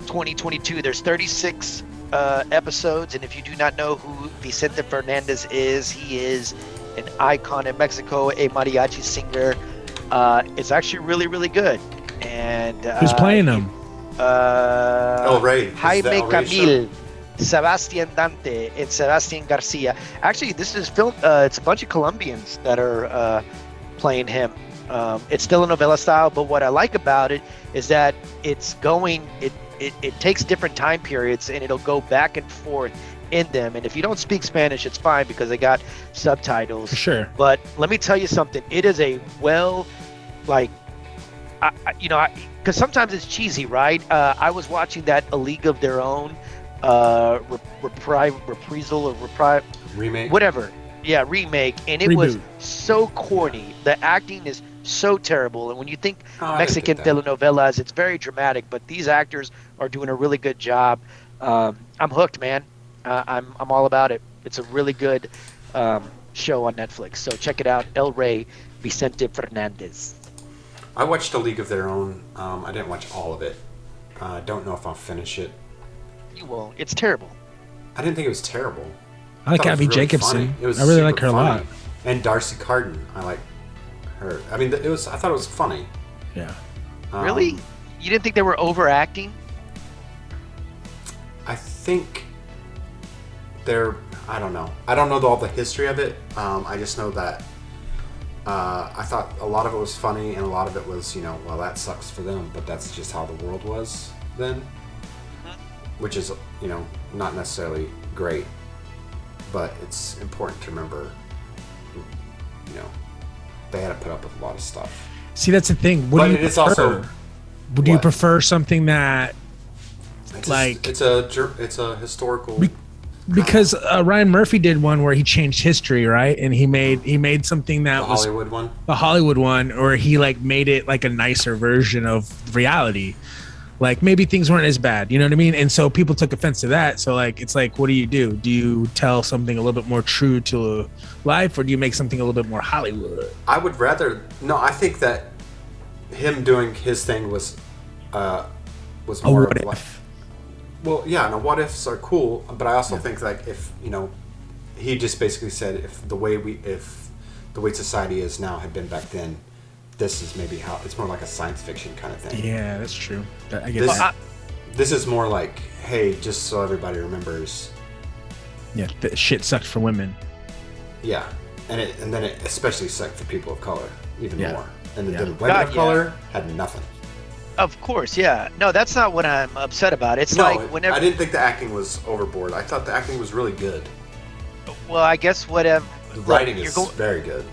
2022. There's 36 episodes. And if you do not know who Vicente Fernandez is, he is an icon in Mexico, a mariachi singer. It's actually really, really good. And who's playing him? El Rey. Jaime Camil, Sebastian Dante, and Sebastian Garcia. Actually, this is film. It's a bunch of Colombians that are playing him. It's still a novella style, but what I like about it is that it's going. It takes different time periods, and it'll go back and forth in them. And if you don't speak Spanish, it's fine because they got subtitles. Sure. But let me tell you something. It is a because sometimes it's cheesy, right? I was watching that A League of Their Own reprisal or remake, whatever. Yeah, remake, and it was so corny. The acting is so terrible, and when you think Mexican telenovelas, it's very dramatic. But these actors are doing a really good job. I'm hooked, man. I'm all about it. It's a really good show on Netflix, so check it out. El Rey, Vicente Fernandez. I watched A League of Their Own. I didn't watch all of it. I don't know if I'll finish it. You won't. It's terrible. I didn't think it was terrible. I like Abby Jacobson. I really like her a lot. And Darcy Carden. I like her. I mean, I thought it was funny. Yeah. Really? You didn't think they were overacting? I think I don't know. I don't know all the history of it. I just know that I thought a lot of it was funny and a lot of it was, well, that sucks for them, but that's just how the world was then. Which is, not necessarily great, but it's important to remember, they had to put up with a lot of stuff. See, that's the thing. What do you prefer? Would you prefer something that, it's a historical? Because Ryan Murphy did one where he changed history, right? And he made something that was the Hollywood one, or he made it like a nicer version of reality. Like maybe things weren't as bad, you know what I mean? And so people took offense to that. So it's like, what do? Do you tell something a little bit more true to life, or do you make something a little bit more Hollywood? I would rather I think that him doing his thing was more of like, well, yeah, no, what ifs are cool, but I also think if he just basically said if the way society is now had been back then, this is maybe how it's more like a science fiction kind of thing. Yeah, that's true. I guess this is more like, hey, just so everybody remembers. Yeah, the shit sucked for women. Yeah, and then it especially sucked for people of color even more. And then women of color had nothing. Of course, yeah. No, that's not what I'm upset about. It's whenever I didn't think the acting was overboard. I thought the acting was really good. Well, I guess whatever. The writing is very good.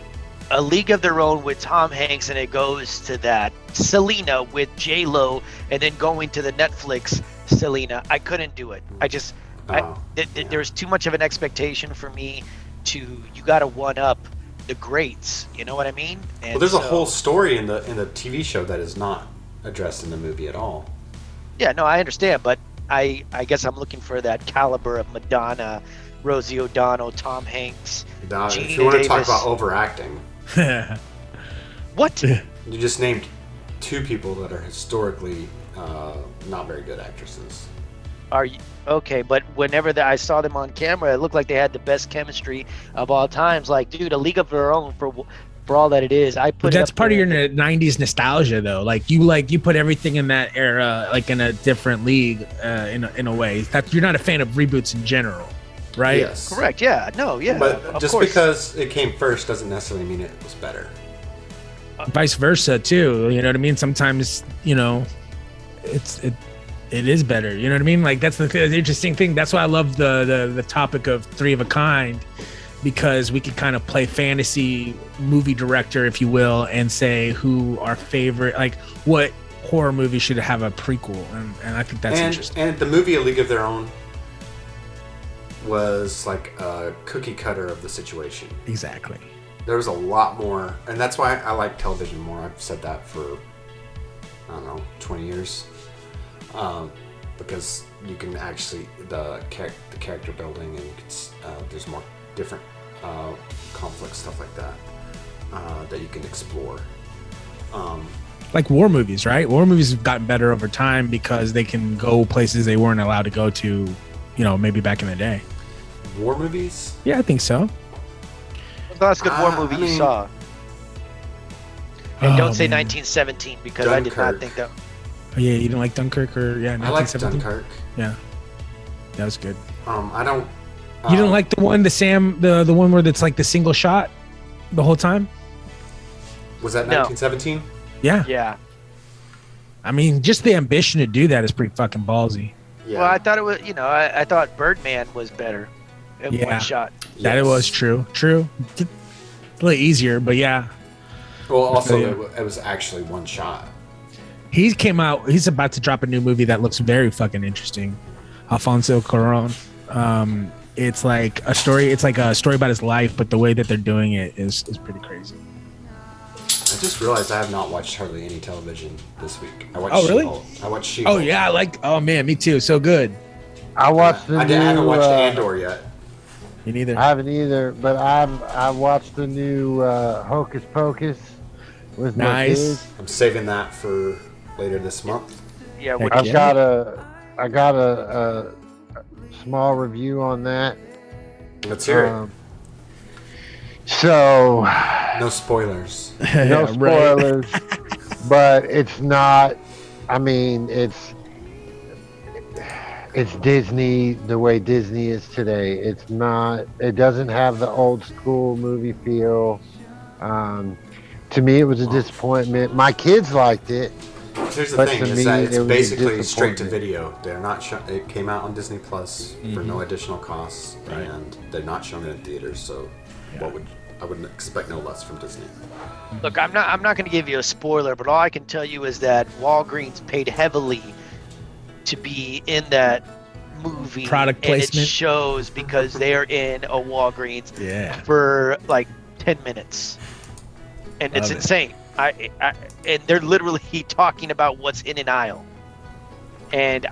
A League of Their Own with Tom Hanks, and it goes to that Selena with J-Lo, and then going to the Netflix Selena. I couldn't do it. I just there's too much of an expectation for me you got to one up the greats. You know what I mean? And well, there's a whole story in the TV show that is not addressed in the movie at all. Yeah, no, I understand, but I guess I'm looking for that caliber of Madonna, Rosie O'Donnell, Tom Hanks, if you want to talk about overacting. What? You just named two people that are historically not very good actresses. Are you okay? But whenever I saw them on camera, it looked like they had the best chemistry of all times. Like, dude, A League of Their Own for all that it is. But that's part of your 90s nostalgia, though. You put everything in that era in a different league in a way. That you're not a fan of reboots in general, right? Yes. Correct. Yeah. No. Yeah. But just because it came first doesn't necessarily mean it was better. Vice versa too. You know what I mean? Sometimes it is better. You know what I mean? That's the interesting thing. That's why I love the topic of Three of a Kind. Because we could kind of play fantasy movie director, if you will, and say who our favorite, what horror movie should have a prequel, and I think that's interesting. And the movie A League of Their Own was like a cookie cutter of the situation. Exactly. There was a lot more, and that's why I like television more. I've said that for, 20 years. Because you can actually, the character building, and there's more different conflict stuff like that that you can explore. Like war movies, right? War movies have gotten better over time because they can go places they weren't allowed to go to maybe back in the day. War movies? Yeah, I think so. What's the last good war movie you saw? And don't say 1917 because I did not think that. Oh, yeah, you didn't like Dunkirk or I liked Dunkirk. Yeah, that was good. I don't. You didn't like the one, the one where it's like the single shot, the whole time. Was that 1917? Yeah. Yeah. I mean, just the ambition to do that is pretty fucking ballsy. Yeah. Well, I thought it was. I thought Birdman was better in one shot. That it was true. True. It's a little easier, but yeah. Well, also it was actually one shot. He's about to drop a new movie that looks very fucking interesting. Alfonso Cuarón. It's like a story. It's like a story about his life, but the way that they're doing it is pretty crazy. I just realized I have not watched hardly any television this week. I watched really? She-Hulk. I watched She-Hulk. Oh yeah, oh man, me too. So good. I watched I haven't watched Andor yet. Me neither. I haven't either, but I watched the new Hocus Pocus with my kids. I'm saving that for later this month. Yeah, I got a small review on that. Let's hear it. So no spoilers. No spoilers. But it's not. I mean, it's Disney the way Disney is today. It's not. It doesn't have the old school movie feel. To me, it was a disappointment. My kids liked it. Here's the thing: is that it's basically straight to video. They're not. It came out on Disney Plus for no additional costs, and they're not showing it in theaters. So, I wouldn't expect no less from Disney. Look, I'm not going to give you a spoiler, but all I can tell you is that Walgreens paid heavily to be in that movie. Product placement. And it shows because they are in a Walgreens for like 10 minutes, and it's insane. And they're literally talking about what's in an aisle, and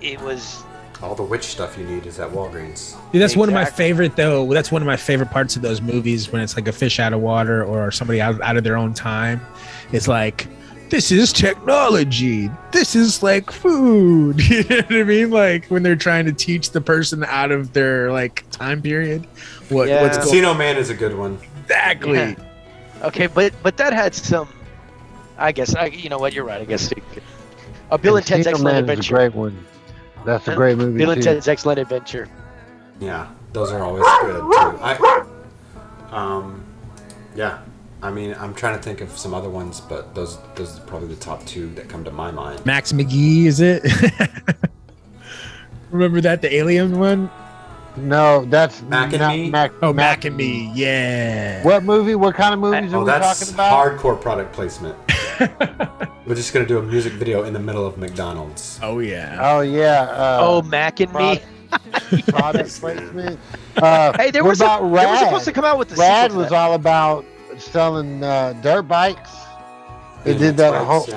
it was. All the witch stuff you need is at Walgreens. Dude, that's one of my favorite though. That's one of my favorite parts of those movies when it's like a fish out of water or somebody out of their own time. It's like, this is technology. This is like food. You know what I mean? Like when they're trying to teach the person out of their like time period. What's Casino Man is a good one. Exactly. Yeah. Okay, but that had some. I guess you know what, you're right. I guess Bill and Ted's Excellent Adventure. Is a great one. That's a great movie. Bill and Ted's Excellent Adventure. Yeah, those are always good too. Yeah. I mean, I'm trying to think of some other ones, but those are probably the top two that come to my mind. Max McGee, is it? Remember that, the alien one? No, that's Mac and Me. Mac and Me, yeah. What movie? What kind of movies are we talking about? Hardcore product placement. We're just gonna do a music video in the middle of McDonald's. Oh yeah. Oh yeah. Mac and Me. Product placement. Hey, they were supposed to come out with the Rad sequel to was that. all about selling dirt bikes. They BMX did that bikes, whole.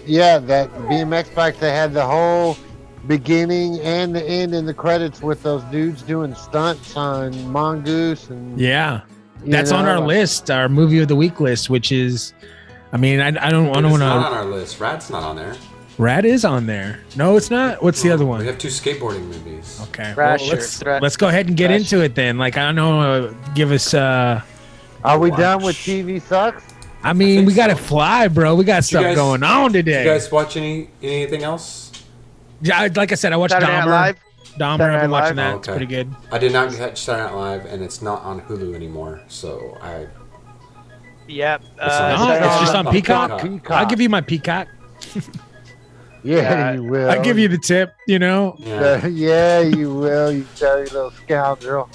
Yeah, that BMX bikes. They had the whole beginning and the end in the credits with those dudes doing stunts on Mongoose and. Yeah, that's on our list, our movie of the week list, which is. I mean, I don't want to. It's not on our list. Rad's not on there. Rad is on there. No, it's not. What's the other one? We have two skateboarding movies. Okay. Thrasher. Let's go ahead and get into it then. Like, I don't know. Give us. Are we done with TV Sucks? I mean, we got to fly, bro. We got stuff going on today. Did you guys watch anything else? Yeah, like I said, I watched Saturday Night Dahmer. Live? Dahmer, I've been watching that. Oh, It's pretty good. I did not catch Saturday Night Live, and it's not on Hulu anymore. So I. Yep. It's just on Peacock. I'll give you my Peacock. Yeah, you will. I'll give you the tip, you know? Yeah, you will, you dirty little scoundrel.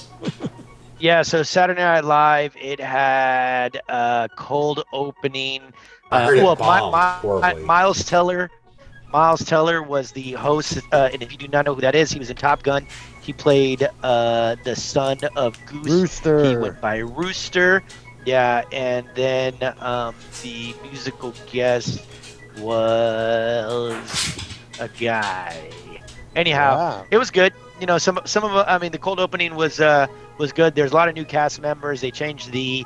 Yeah, so Saturday Night Live, it had a cold opening. Miles Teller was the host, and if you do not know who that is, he was in Top Gun. He played the son of Goose. Rooster. He went by Rooster. Yeah, and then the musical guest was a guy. Anyhow, It was good. You know, some of I mean, the cold opening was good. There's a lot of new cast members. They changed the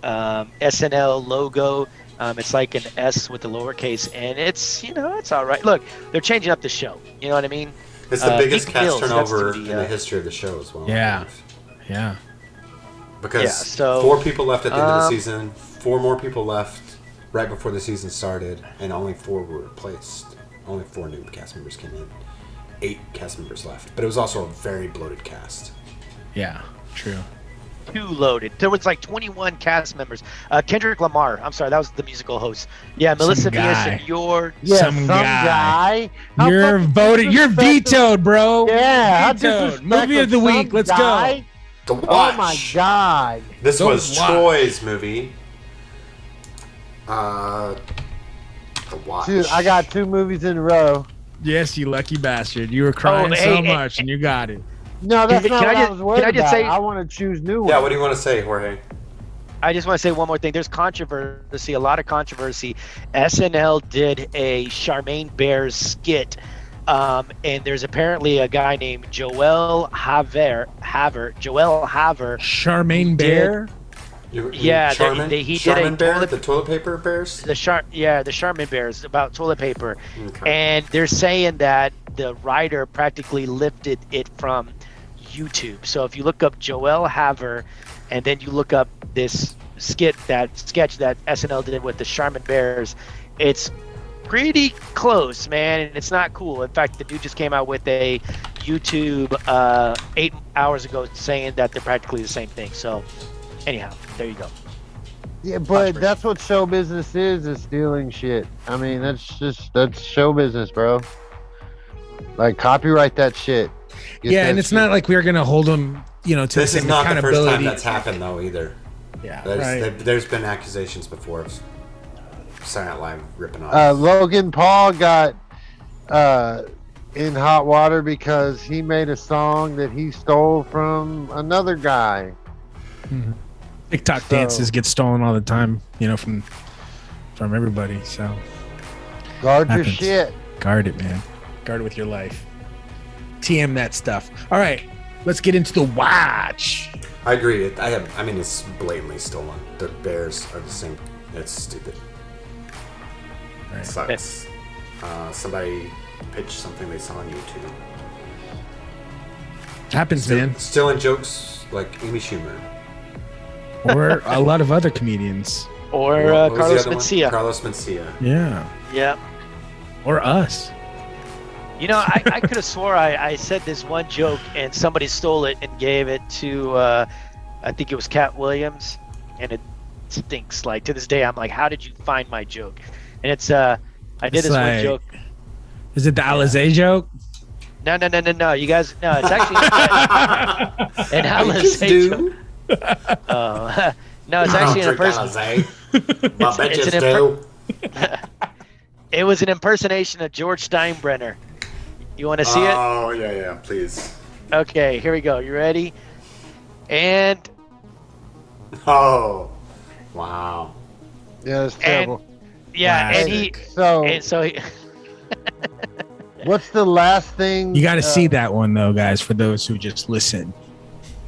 SNL logo. It's like an S with the lowercase, and it's all right. Look, they're changing up the show. You know what I mean? It's the biggest Meek cast Mills, turnover that's in the history of the show as well. Yeah. Yeah. Because so, 4 people left at the end of the season, 4 more people left right before the season started, and only 4 were replaced. Only 4 new cast members came in. 8 cast members left. But it was also a very bloated cast. Yeah, true. Too loaded. There was like 21 cast members. Kendrick Lamar. I'm sorry, that was the musical host. Yeah, Melissa Benoist, you're some guy. You're voted. You're vetoed, bro. Yeah, vetoed. Movie of the week. Let's go. The Watch. Oh my god. This was Troy's movie. The Watch. Dude, I got 2 movies in a row. Yes, you lucky bastard. You were crying so much, and you got it. No, that's not what I was worried about. Say, I want to choose new ones. Yeah, what do you want to say, Jorge? I just want to say one more thing. There's controversy, a lot of controversy. SNL did a Charmaine Bears skit, and there's apparently a guy named Joel Haver. Charmaine Bear? Yeah, he did a bear, the toilet paper bears. The Charmin bears about toilet paper, and they're saying that the writer practically lifted it from YouTube. So if you look up Joel Haver, and then you look up this sketch that SNL did with the Charmin bears, it's pretty close, man, and it's not cool. In fact, the dude just came out with a YouTube 8 hours ago saying that they're practically the same thing. So. Anyhow, there you go. Yeah, but that's what show business is stealing shit. I mean, that's show business, bro. Like, copyright that shit. And it's not like we're gonna hold them, to the same accountability. This is not the first time that's happened, though, either. Yeah, there's been accusations before of Saturday Night Live ripping off. Logan Paul got in hot water because he made a song that he stole from another guy. Mm-hmm. TikTok dances get stolen all the time, from everybody. So guard your shit. Guard it, man. Guard it with your life. TM that stuff. All right, let's get into the Watch. I agree. I mean, it's blatantly stolen. The Bears are the same. It's stupid. Right. It sucks. Somebody pitched something they saw on YouTube. Happens, man. Stealing jokes like Amy Schumer. Or a lot of other comedians. Or Carlos Mencia. Carlos Mencia. Yeah. Yep. Or us. I could have swore I said this one joke and somebody stole it and gave it to, I think it was Cat Williams, and it stinks. Like, to this day, I'm like, how did you find my joke? And it's, I did this one joke. Is it the Alizé joke? No. You guys, no, it's actually an Alizé joke. No, it's actually an impersonation. It was an impersonation of George Steinbrenner. You want to see it? Oh, yeah, please. Okay, here we go. You ready? And. Oh, wow. Yeah, it's terrible. And so he. What's the last thing? You got to see that one, though, guys, for those who just listen.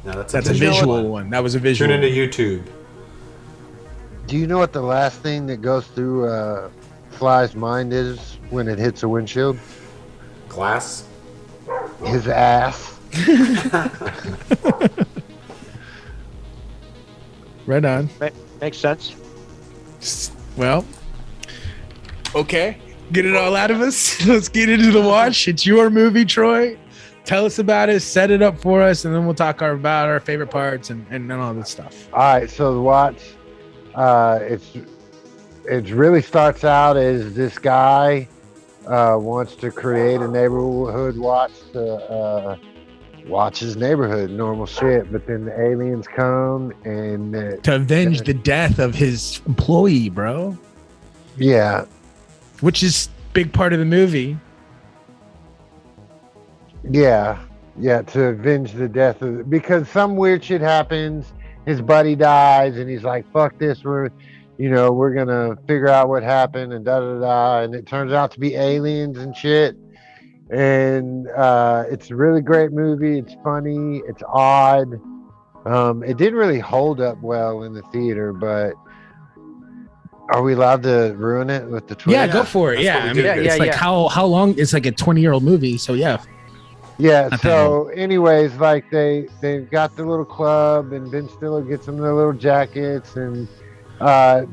No, that's a visual one. That was a visual. Tune into YouTube. Do you know what the last thing that goes through Fly's mind is when it hits a windshield? Glass? His ass. Right on. Makes sense. Well, okay. Get it all out of us. Let's get into the Watch. It's your movie, Troy. Tell us about it, set it up for us, and then we'll talk about our favorite parts and all this stuff. All right, so the Watch, it really starts out as this guy wants to create a neighborhood watch to watch his neighborhood, normal shit. But then the aliens come and to avenge the death of his employee, bro. Yeah, which is big part of the movie. Yeah, to avenge the death of, because some weird shit happens. His buddy dies, and he's like, "Fuck this! We're gonna figure out what happened," and and it turns out to be aliens and shit. And it's a really great movie. It's funny. It's odd. It didn't really hold up well in the theater, but are we allowed to ruin it with the Twitter? Yeah, go for it. Yeah, I mean, it's like how long? It's like a 20-year-old movie, so yeah. Yeah. Not that So, anyways, like they've got the little club, and Ben Stiller gets them their little jackets, and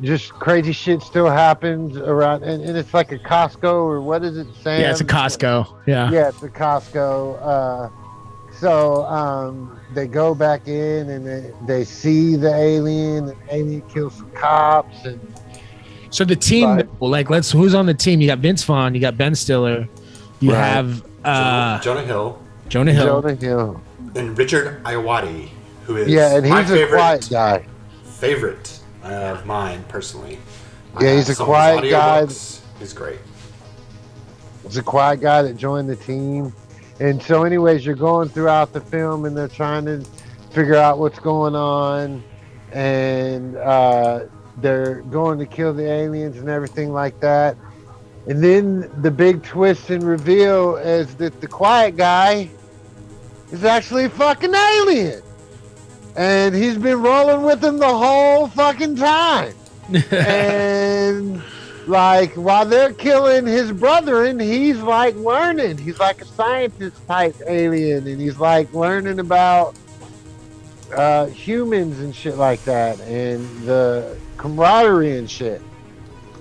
just crazy shit still happens around, and it's like a Costco or what is it, Sam? Yeah, it's a Costco. Yeah. Yeah, it's a Costco. So they go back in and they see the alien, and the alien kills some cops, and So the team, who's on the team? You got Vince Vaughn, you got Ben Stiller, you have Jonah Hill, Jonah Hill, and Richard Ayoade, who is and my he's a quiet guy. Favorite of mine personally. Yeah, he's a quiet guy. He's great. He's a quiet guy that joined the team. And so anyways, you're going throughout the film and they're trying to figure out what's going on, and they're going to kill the aliens and everything like that. And then the big twist and reveal is that the quiet guy is actually a fucking alien. And he's been rolling with them the whole fucking time. And like while they're killing his brethren, he's like learning. He's like a scientist type alien, and he's like learning about humans and shit like that, and the camaraderie and shit.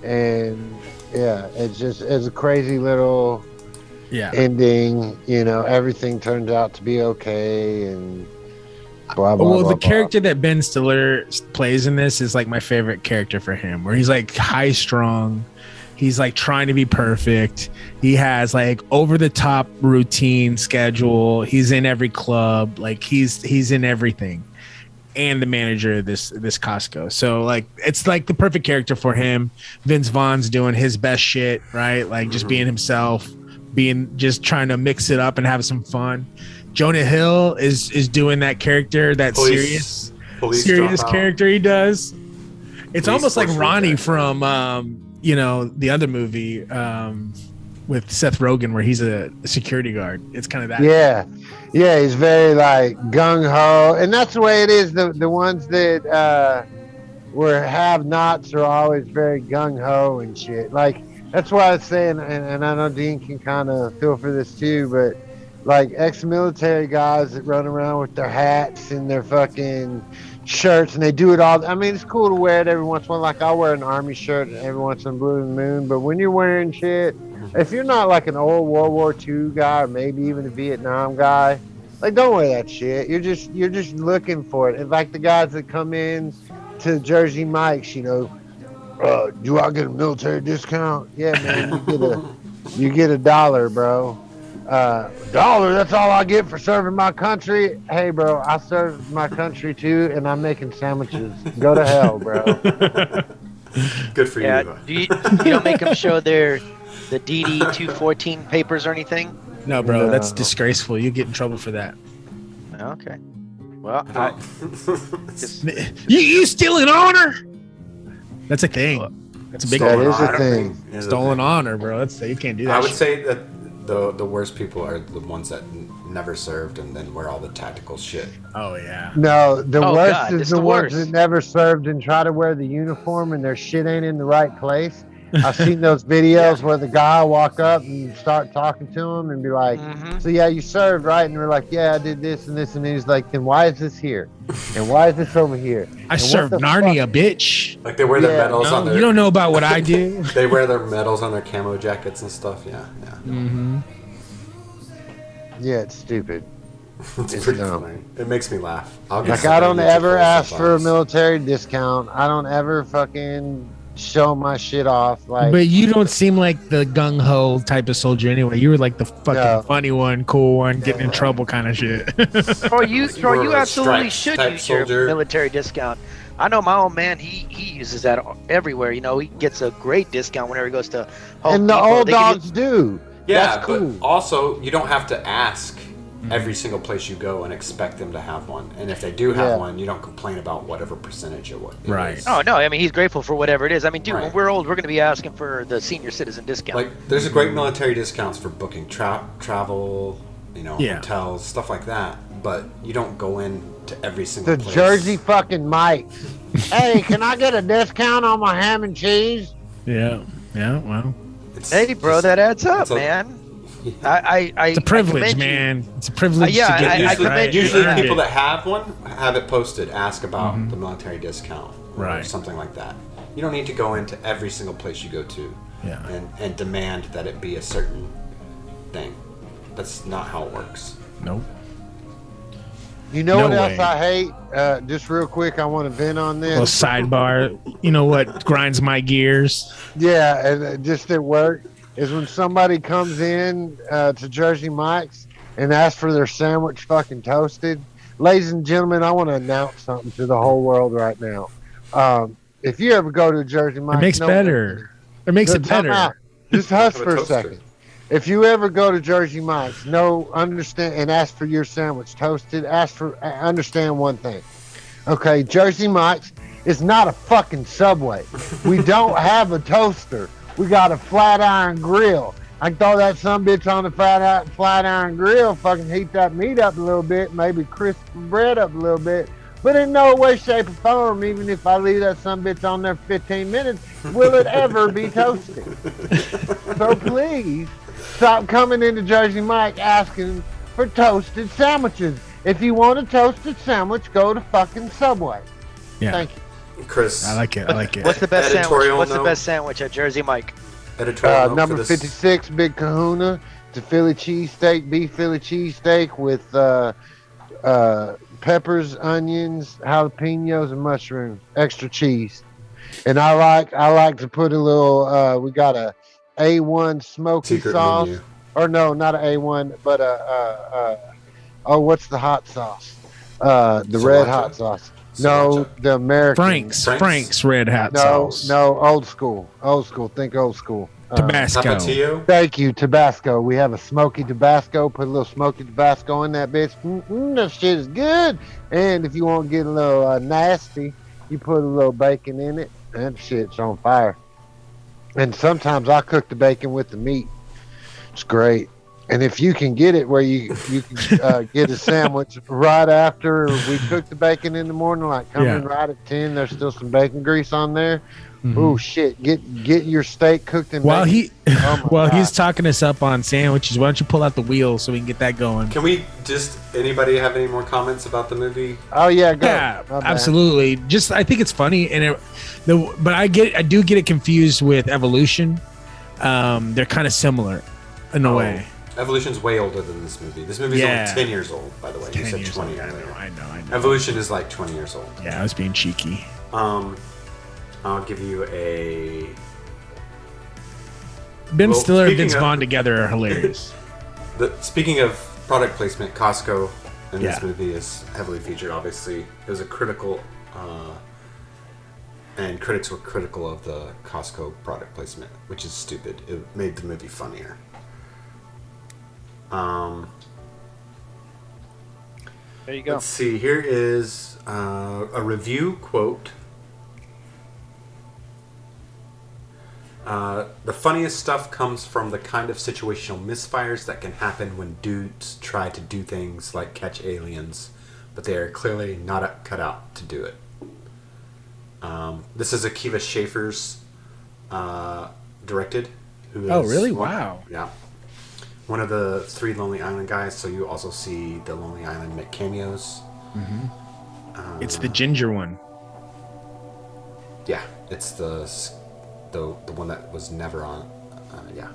And yeah, it's a crazy little ending. You know, everything turns out to be okay, and blah blah. Well, blah, the character that Ben Stiller plays in this is like my favorite character for him, where he's like high strung. He's like trying to be perfect. He has like over the top routine schedule. He's in every club. Like he's in everything, and the manager of this Costco. So like it's like the perfect character for him. Vince Vaughn's doing his best shit, right? Like just being himself, just trying to mix it up and have some fun. Jonah Hill is doing that character, that serious character he does. It's almost like Ronnie from the other movie with Seth Rogen where he's a security guard. It's kind of that. Yeah, he's very like gung-ho, and that's the way it is. The ones that were have-nots are always very gung-ho and shit. Like that's why I was saying, and I know Dean can kind of feel for this too, but like ex-military guys that run around with their hats and their fucking shirts, and they do it all. I mean, it's cool to wear it every once in a while. Like I'll wear an army shirt every once in a blue moon, but when you're wearing shit, if you're not like an old World War II guy or maybe even a Vietnam guy, like don't wear that shit. You're just looking for it. And like the guys that come in to Jersey Mike's, do I get a military discount? Yeah, man, you get $1, bro. $1, that's all I get for serving my country. Hey bro, I serve my country too, and I'm making sandwiches. Go to hell, bro. Good for you. You don't make them show the DD 214 papers or anything? No, bro, that's disgraceful. You get in trouble for that. Okay. Well, you stealing honor? That's a thing. That's a big That one. is a thing. Stolen honor, bro. You can't do that. I would say that the worst people are the ones that never served and then wear all the tactical shit. Oh yeah. No, the worst is the ones worst. that never served and try to wear the uniform and their shit ain't in the right place. I've seen those videos where the guy will walk up and start talking to him and be like, so yeah, you served, right? And they're like, yeah, I did this and this. And he's like, then why is this here? And why is this over here? I served Narnia, bitch. Like they wear their medals on their... You don't know about what I do. They wear their medals on their camo jackets and stuff. Yeah. Mm-hmm. Yeah, it's stupid. It's pretty funny. It makes me laugh. I don't ever ask for a military discount. I don't ever fucking show my shit off. Like, but you don't seem like the gung-ho type of soldier anyway. You were like the fucking funny one, cool one, getting in trouble kind of shit. Troy, you absolutely should use your military discount. I know my old man, he uses that everywhere. He gets a great discount whenever he goes to Home and the Depot. old dogs do. Yeah, that's cool. But also you don't have to ask every single place you go and expect them to have one. And if they do have one, you don't complain about whatever percentage it is. Oh no, I mean he's grateful for whatever it is. I mean, dude, when we're old, we're going to be asking for the senior citizen discount. Like, there's a great military discounts for booking travel, hotels, stuff like that. But you don't go in to every single place. Jersey fucking Mike. Hey, can I get a discount on my ham and cheese? Yeah. Well. Hey, bro, that adds up, man. It's a privilege, man. It's a privilege to get that. Usually people that have one have it posted, ask about the military discount or something like that. You don't need to go into every single place you go to and demand that it be a certain thing. That's not how it works. Nope. You know what else I hate? Just real quick, I want to vent on this. Well, sidebar. You know what grinds my gears? Yeah, and just at work is when somebody comes in to Jersey Mike's and asks for their sandwich fucking toasted. Ladies and gentlemen, I want to announce something to the whole world right now. If you ever go to Jersey Mike's, it makes better. It makes it better. Just hush for a second. If you ever go to Jersey Mike's, understand and ask for your sandwich toasted, understand one thing. Okay, Jersey Mike's is not a fucking Subway. We don't have a toaster. We got a flat iron grill. I can throw that sumbitch on the flat iron grill, fucking heat that meat up a little bit, maybe crisp the bread up a little bit. But in no way, shape, or form, even if I leave that sumbitch on there for 15 minutes, will it ever be toasted. So please, stop coming into Jersey Mike asking for toasted sandwiches. If you want a toasted sandwich, go to fucking Subway. Yeah. Thank you. Chris. I like it. What's the best sandwich? What's the best sandwich at Jersey Mike? Number 56, Big Kahuna. It's a Philly cheesesteak, beef Philly cheesesteak with peppers, onions, jalapenos, and mushrooms. Extra cheese. And I like to put a little. We got a A1 smoky secret sauce. Menu. Or no, not an A1, but what's the hot sauce? The red hot sauce. No, the American. Frank's red hot sauce. No, old school. Think old school. Tabasco. Tapatio? Thank you, Tabasco. We have a smoky Tabasco. Put a little smoky Tabasco in that bitch. That shit is good. And if you want to get a little nasty, you put a little bacon in it. That shit's on fire. And sometimes I cook the bacon with the meat. It's great. And if you can get it where you can get a sandwich right after we cook the bacon in the morning, like coming right at 10, there's still some bacon grease on there. Oh shit! Get your steak cooked in bacon. He's talking us up on sandwiches. Why don't you pull out the wheel so we can get that going? Can we anybody have any more comments about the movie? Oh yeah, go. Yeah, absolutely. Just I think it's funny, but I do get it confused with Evolution. They're kind of similar in a way. Evolution's way older than this movie. This movie's only 10 years old, by the way. You said 20 earlier. I know. Evolution is like 20 years old. Yeah, I was being cheeky. I'll give you a... Ben Stiller and Vince Vaughn together are hilarious. Speaking of product placement, Costco in this movie is heavily featured, obviously. It was a critical... and critics were critical of the Costco product placement, which is stupid. It made the movie funnier. There you go. Let's see. Here is a review quote. The funniest stuff comes from the kind of situational misfires that can happen when dudes try to do things like catch aliens, but they are clearly not cut out to do it. This is Akiva Schaffer's directed. Oh, really? Wow. Yeah. One of the 3 Lonely Island guys, so you also see the Lonely Island make cameos. It's the ginger one. Yeah, it's the one that was never on. Yeah.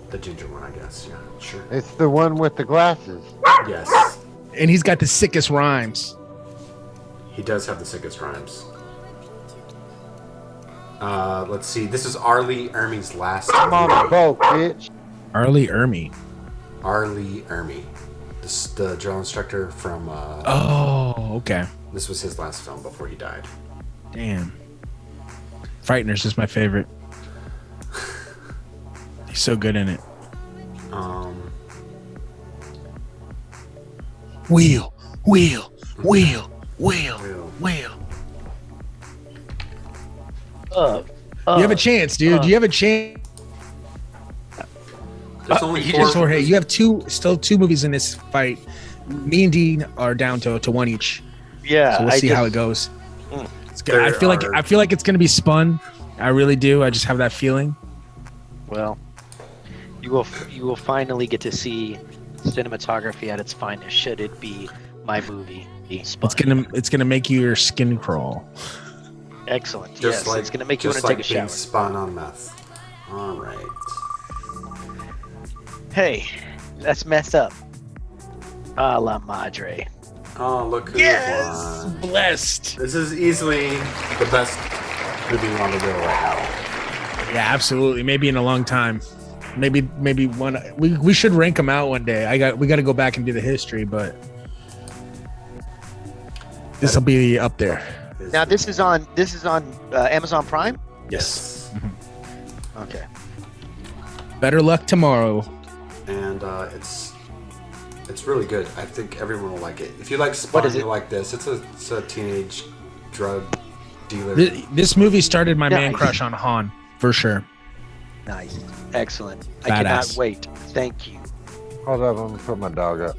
The ginger one, I guess. Yeah, sure. It's the one with the glasses. Yes. And he's got the sickest rhymes. He does have the sickest rhymes. Let's see. This is R. Lee Ermey's last movie. Come on, boat, bitch. R. Lee Ermey. R. Lee Ermey. This the drill instructor from... okay. This was his last film before he died. Damn. Frightener's just my favorite. He's so good in it. Wheel. You have a chance, dude. You have a chance. There's only Jorge, you have still two movies in this fight. Me and Dean are down to 1 each. Yeah, so we'll see how it goes. It's good. I feel like it's gonna be spun. I really do. I just have that feeling. Well, You will finally get to see cinematography at its finest. Should it be my movie? It's gonna make your skin crawl. Excellent. Yes, it's gonna make you want to take a shower. Spun on meth. All right. Hey, that's messed up. A la madre. Oh, look who won. Blessed. This is easily the best movie on the wheel right now. Yeah, absolutely. Maybe in a long time. Maybe one. We should rank them out one day. We got to go back and do the history, but this will be up there. Now this is on Amazon Prime. Yes. Okay. Better luck tomorrow. And it's really good. I think everyone will like it. If you like Spawn, you'll like this. It's a teenage drug dealer. This movie started my man crush on Han, for sure. Nice. Excellent. Badass. I cannot wait. Thank you. Hold up, I'm gonna put my dog up.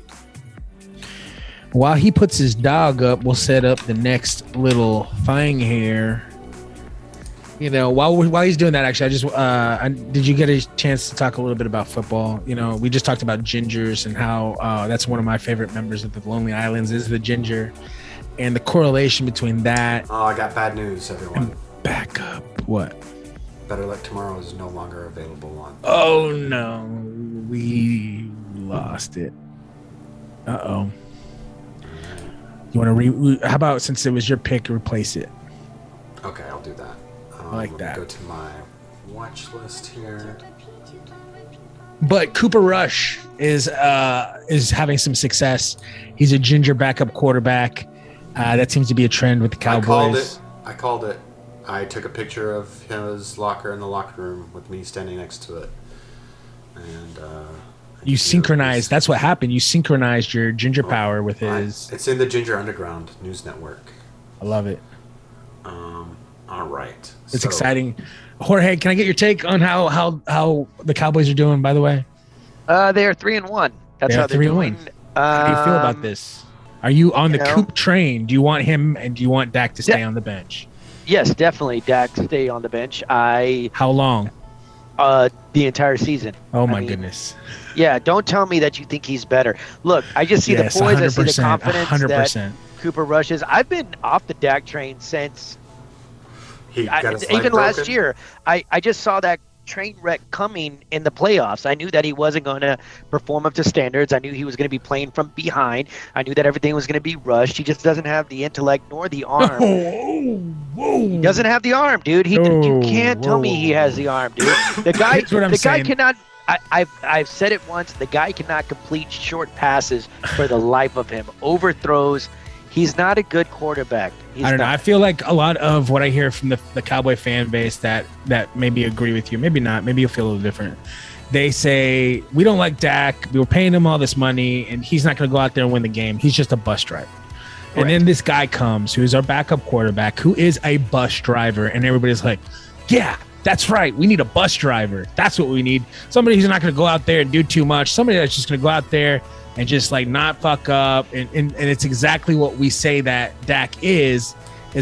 While he puts his dog up, we'll set up the next little thing here. You know, while he's doing that, actually, did you get a chance to talk a little bit about football? You know, we just talked about gingers and how that's one of my favorite members of the Lonely Islands is the ginger, and the correlation between that. Oh, I got bad news, everyone. Back up. What? Better Luck Tomorrow is no longer available on. Oh no, we lost it. Uh-oh. You want to how about, since it was your pick, replace it? Okay, I'll do that. I like that. Go to my watch list here. But Cooper Rush is having some success. He's a ginger backup quarterback. That seems to be a trend with the Cowboys. I called it. I took a picture of his locker in the locker room with me standing next to it. And you synchronized. That's what happened. You synchronized your ginger power with his. It's in the Ginger Underground News Network. I love it. All right. It's exciting. Jorge, can I get your take on how the Cowboys are doing, by the way? They are 3-1. That's how they're doing. How do you feel about this? Are you on the Coop train? Do you want him and do you want Dak to stay on the bench? Yes, definitely. Dak stay on the bench. How long? The entire season. Oh my goodness. Yeah, don't tell me that you think he's better. Look, I just see the poise. I see the confidence 100%. that Cooper Rush is. I've been off the Dak train since even last year. I just saw that train wreck coming in the playoffs. I knew that he wasn't going to perform up to standards. I knew he was going to be playing from behind. I knew that everything was going to be rushed. He just doesn't have the intellect nor the arm. He doesn't have the arm, dude. You can't tell me he has the arm, dude. The guy cannot. I've said it once. The guy cannot complete short passes for the life of him. Overthrows. He's not a good quarterback. I don't know. I feel like a lot of what I hear from the Cowboy fan base that maybe agree with you, maybe not, maybe you'll feel a little different. They say, we don't like Dak. We were paying him all this money, and he's not going to go out there and win the game. He's just a bus driver. Correct. And then this guy comes, who's our backup quarterback, who is a bus driver, and everybody's like, yeah, that's right. We need a bus driver. That's what we need. Somebody who's not going to go out there and do too much. Somebody that's just going to go out there and just like not fuck up. And it's exactly what we say that Dak is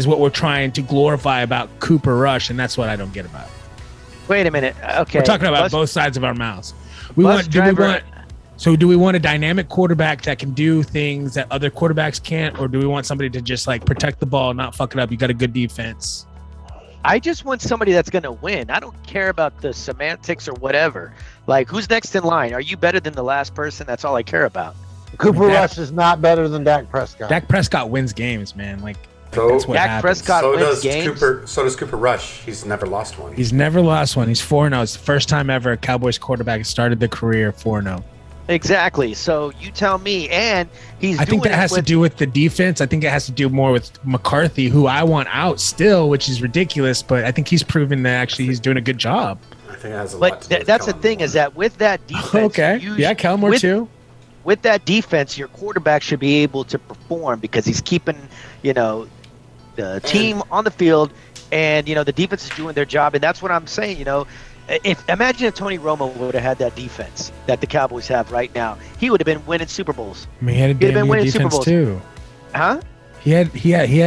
what we're trying to glorify about Cooper Rush. And that's what I don't get about it. Wait a minute. Okay. We're talking about both sides of our mouths. Do we want a dynamic quarterback that can do things that other quarterbacks can't? Or do we want somebody to just like protect the ball, not fuck it up? You got a good defense. I just want somebody that's going to win. I don't care about the semantics or whatever. Like, who's next in line? Are you better than the last person? That's all I care about. Cooper Rush is not better than Dak Prescott. Dak Prescott wins games, man. That's what Dak happens. Prescott wins games. So does Cooper Rush. He's never lost one. He's never lost one. He's 4-0. It's the first time ever a Cowboys quarterback started the career 4-0. Exactly. So you tell me. And I think that has to do with the defense. I think it has to do more with McCarthy, who I want out still, which is ridiculous. But I think he's proven that actually he's doing a good job. I think it has a lot to do with that's the thing is that with that defense. Kellen Moore too. With that defense, your quarterback should be able to perform because he's keeping, the team on the field, and the defense is doing their job, and that's what I'm saying. Imagine if Tony Romo would have had that defense that the Cowboys have right now, he would have been winning Super Bowls. I mean, he had a damn good defense too. Huh? He had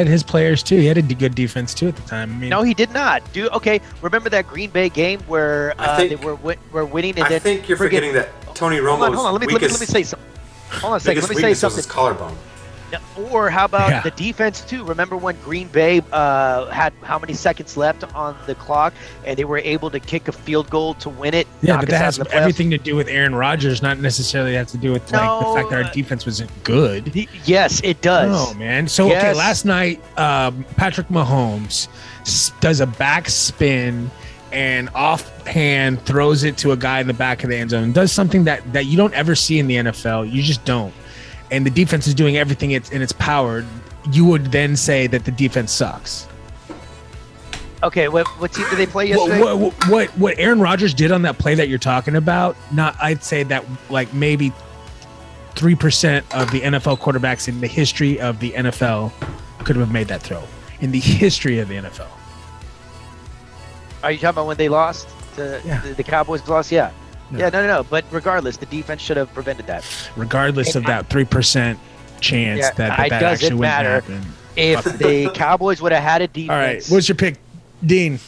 his players too. He had a good defense too at the time. I mean, No, he did not. Okay, remember that Green Bay game where they were winning and I then think you're forgetting that Tony Romo's hold on. Let me say something. Hold on a second. Let me say was something. his collarbone. Or how about the defense too? Remember when Green Bay had how many seconds left on the clock, and they were able to kick a field goal to win it? Yeah, but that has everything to do with Aaron Rodgers, not necessarily have to do with the fact that our defense wasn't good. Yes, it does. Oh man. So okay, last night Patrick Mahomes does a back spin and offhand throws it to a guy in the back of the end zone. Does something that you don't ever see in the NFL. You just don't. And the defense is doing everything in its power. You would then say that the defense sucks. Okay, what team did they play yesterday? What Aaron Rodgers did on that play that you're talking about? I'd say that like maybe 3% of the NFL quarterbacks in the history of the NFL could have made that throw. In the history of the NFL. Are you talking about when they lost? The Cowboys lost? Yeah. Yeah, no. But regardless, the defense should have prevented that. Regardless of that 3% chance that actually wouldn't happen. If the Cowboys would have had a defense. All right, what's your pick, Dean?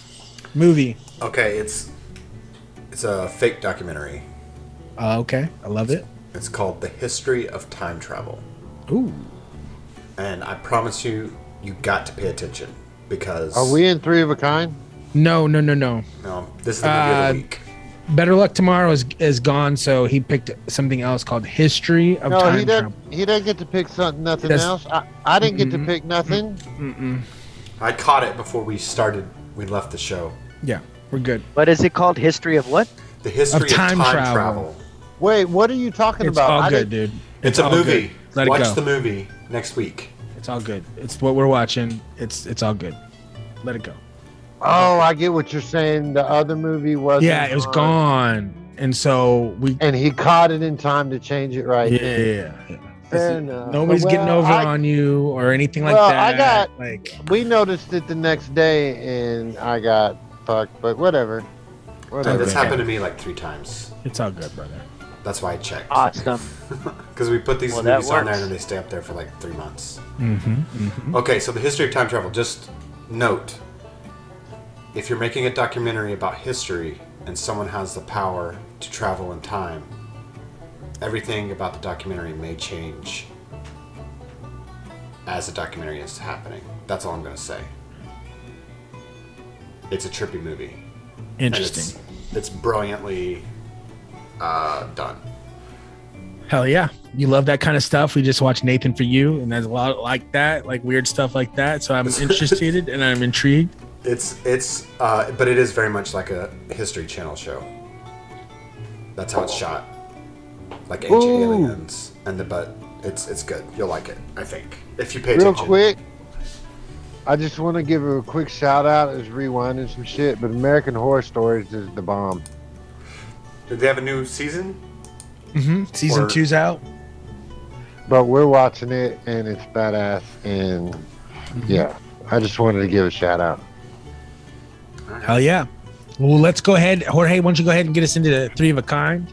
Movie. Okay, it's a fake documentary. Okay, I love it. It's called The History of Time Travel. Ooh. And I promise you got to pay attention because. Are we in Three of a Kind? No. No, this is the movie of the week. Better Luck Tomorrow is gone, so he picked something else called History of Time Travel. He didn't get to pick nothing else. I didn't get to pick nothing. I caught it before we left the show. Yeah, we're good. What is it called? History of what? The History of Time Travel. Wait, what are you talking about? It's all good, dude. It's a movie. Watch the movie next week. It's all good. It's what we're watching. It's all good. Let it go. Oh, I get what you're saying. The other movie wasn't. Yeah, it was gone, and so and he caught it in time to change it right. Yeah. Fair enough. Nobody's getting over on you or anything like that. We noticed it the next day, and I got fucked. But whatever. This happened to me like 3 times. It's all good, brother. That's why I checked. Awesome. Because we put these movies on there and they stay up there for like 3 months. Okay, so the History of Time Travel. Just note. If you're making a documentary about history and someone has the power to travel in time, everything about the documentary may change as the documentary is happening. That's all I'm going to say. It's a trippy movie. Interesting. It's brilliantly done. Hell yeah. You love that kind of stuff. We just watched Nathan For You, and there's a lot like that, like weird stuff like that. So I'm interested and I'm intrigued. But it is very much like a History Channel show. That's how it's shot, like ancient aliens, but it's good. You'll like it, I think, if you pay attention. Real quick, I just want to give a quick shout out. Is rewinding some shit, but American Horror Stories is the bomb. Did they have a new season? Season 2's out. But we're watching it, and it's badass. And yeah, I just wanted to give a shout out. Hell yeah. Well, let's go ahead. Jorge, why don't you go ahead and get us into the 3 of a Kind?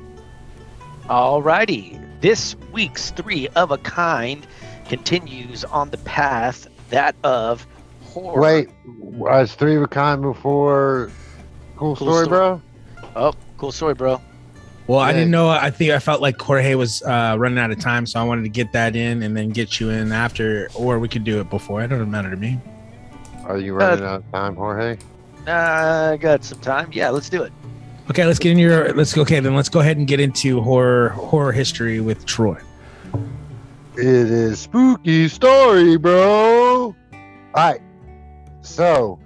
Alrighty. This week's 3 of a Kind continues on the path that of horror. Wait, was 3 of a Kind before Cool Story, Bro? Oh, Cool Story, Bro. Well, I didn't know. I felt like Jorge was running out of time, so I wanted to get that in and then get you in after, or we could do it before. It doesn't matter to me. Are you running out of time, Jorge? I got some time. Yeah, let's do it. Okay, let's get in let's go ahead and get into horror history with Troy. It is spooky story, bro. All right. So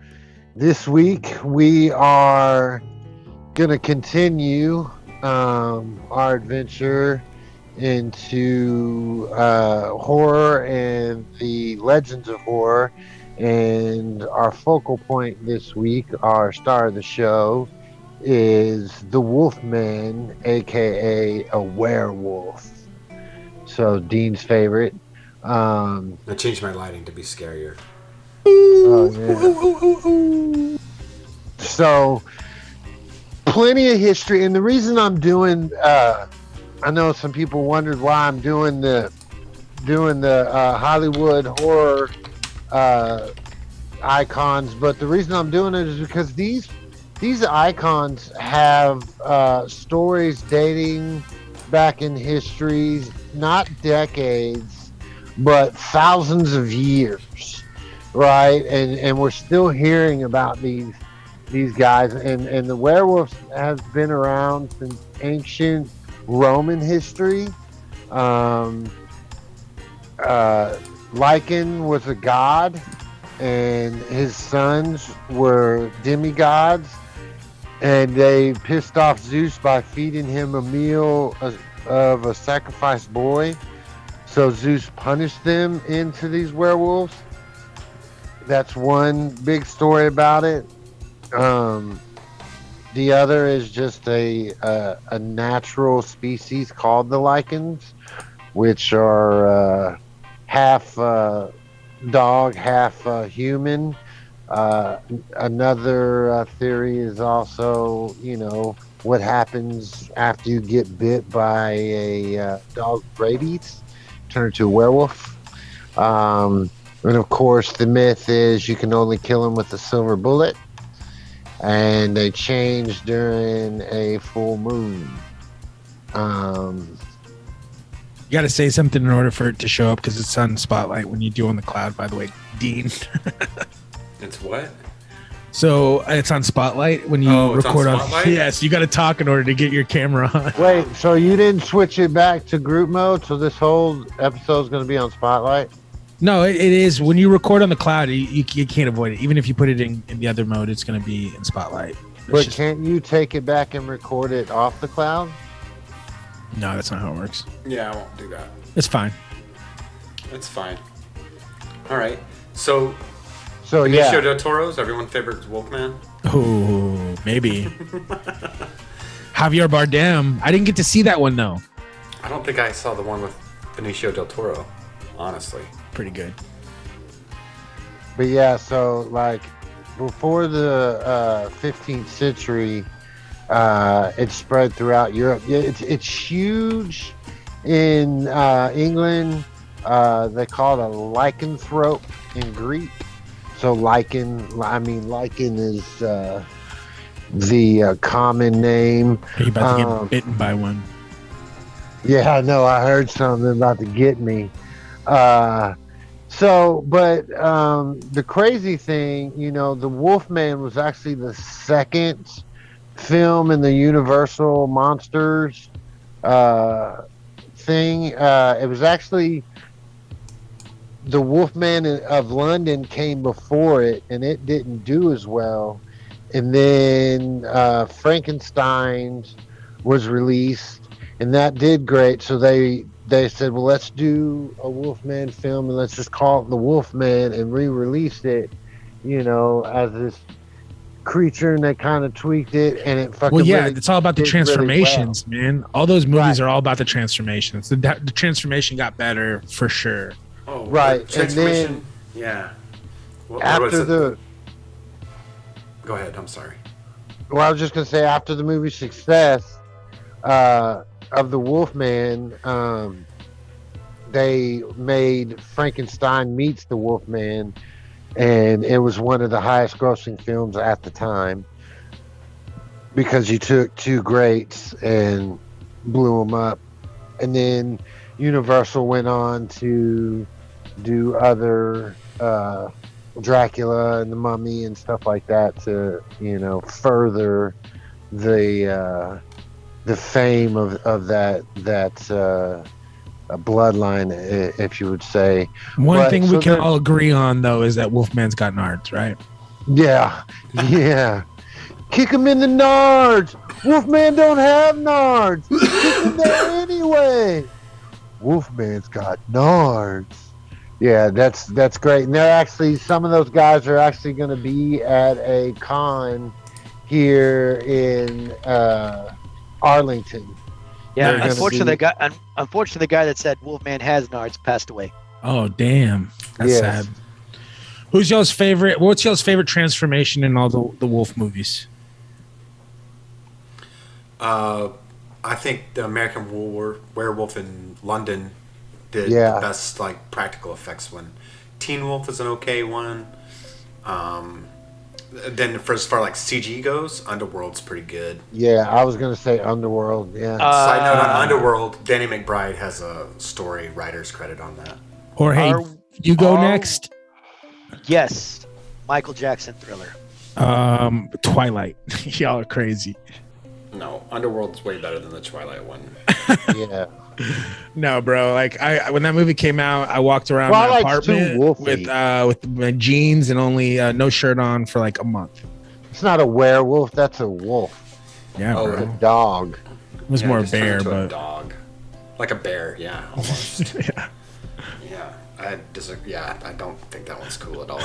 this week we are gonna continue our adventure into horror and the legends of horror. And our focal point this week, our star of the show, is the Wolfman, aka a werewolf. So Dean's favorite. I changed my lighting to be scarier. Oh, yeah. So plenty of history, and the reason I'm doing, I know some people wondered why I'm doing the doing the Hollywood horror icons, but the reason I'm doing it is because these icons have stories dating back in histories, not decades, but thousands of years, right? And we're still hearing about these guys, and the werewolves have been around since ancient Roman history. Lycan was a god, and his sons were demigods, and they pissed off Zeus by feeding him a meal of a sacrificed boy. So Zeus punished them into these werewolves. That's one big story about it. The other is just a natural species called the Lycans, which are half dog, half human. Another theory is also, what happens after you get bit by a dog with rabies, turn into a werewolf. And of course, the myth is you can only kill them with a silver bullet, and they change during a full moon. You got to say something in order for it to show up because it's on Spotlight when you do on the cloud, by the way, Dean. It's what? So it's on Spotlight when you record on. Yes, you got to talk in order to get your camera on. Wait, so you didn't switch it back to group mode? So this whole episode is going to be on Spotlight? No, it is. When you record on the cloud, you can't avoid it. Even if you put it in the other mode, it's going to be in Spotlight. But can't you take it back and record it off the cloud? No, that's not how it works. Yeah, I won't do that. It's fine. It's fine. All right. So yeah. Benicio del Toro's everyone's favorite Wolfman? Oh, maybe. Javier Bardem. I didn't get to see that one, though. I don't think I saw the one with Benicio del Toro, honestly. Pretty good. But yeah, so like before the 15th century, it spread throughout Europe. It's huge in England. They call it a lycanthrope in Greek. So lichen is the common name. Are you about to get bitten by one? Yeah, I know. I heard something about to get me. The crazy thing, the Wolfman was actually the second film in the Universal Monsters thing. It was actually the Wolfman of London came before it, and it didn't do as well. And then Frankenstein was released, and that did great. So they said, well, let's do a Wolfman film, and let's just call it the Wolfman and re-release it, as this creature, and they kind of tweaked it, and it fucking it's all about the transformations, really well. man. All those movies are all about the transformations. The transformation got better for sure. Oh, right. Transformation. And then, yeah. Go ahead. I'm sorry. Well, I was just gonna say, after the movie's success of the Wolfman, they made Frankenstein Meets the Wolfman, and it was one of the highest grossing films at the time because you took two greats and blew them up. And then Universal went on to do other Dracula and the Mummy and stuff like that to further the fame of that bloodline, if you would say. One thing we can all agree on, though, is that Wolfman's got nards, right? Yeah. Kick him in the nards. Wolfman don't have nards. Kick him there anyway. Wolfman's got nards. Yeah, that's great. And they're actually, some of those guys are actually going to be at a con here in Arlington. Yeah, unfortunately, the guy that said Wolfman has nards passed away. Oh, damn. That's sad. What's y'all's favorite transformation in all the Wolf movies? I think the American Werewolf in London did the best like practical effects one. Teen Wolf is an okay one. Then for as far like CG goes, Underworld's pretty good. Yeah, I was gonna say Underworld. Yeah. Side note on Underworld, Danny McBride has a story writer's credit on that. Jorge, you go next. Yes, Michael Jackson Thriller. Twilight. Y'all are crazy. No, Underworld's way better than the Twilight one. Yeah. No, bro. Like when that movie came out, I walked around my apartment with my jeans and only no shirt on for like a month. It's not a werewolf. That's a wolf. Yeah, bro. A dog. It was more a bear, but a dog, like a bear. Yeah, almost. Yeah. Yeah, I don't think that one's cool at all.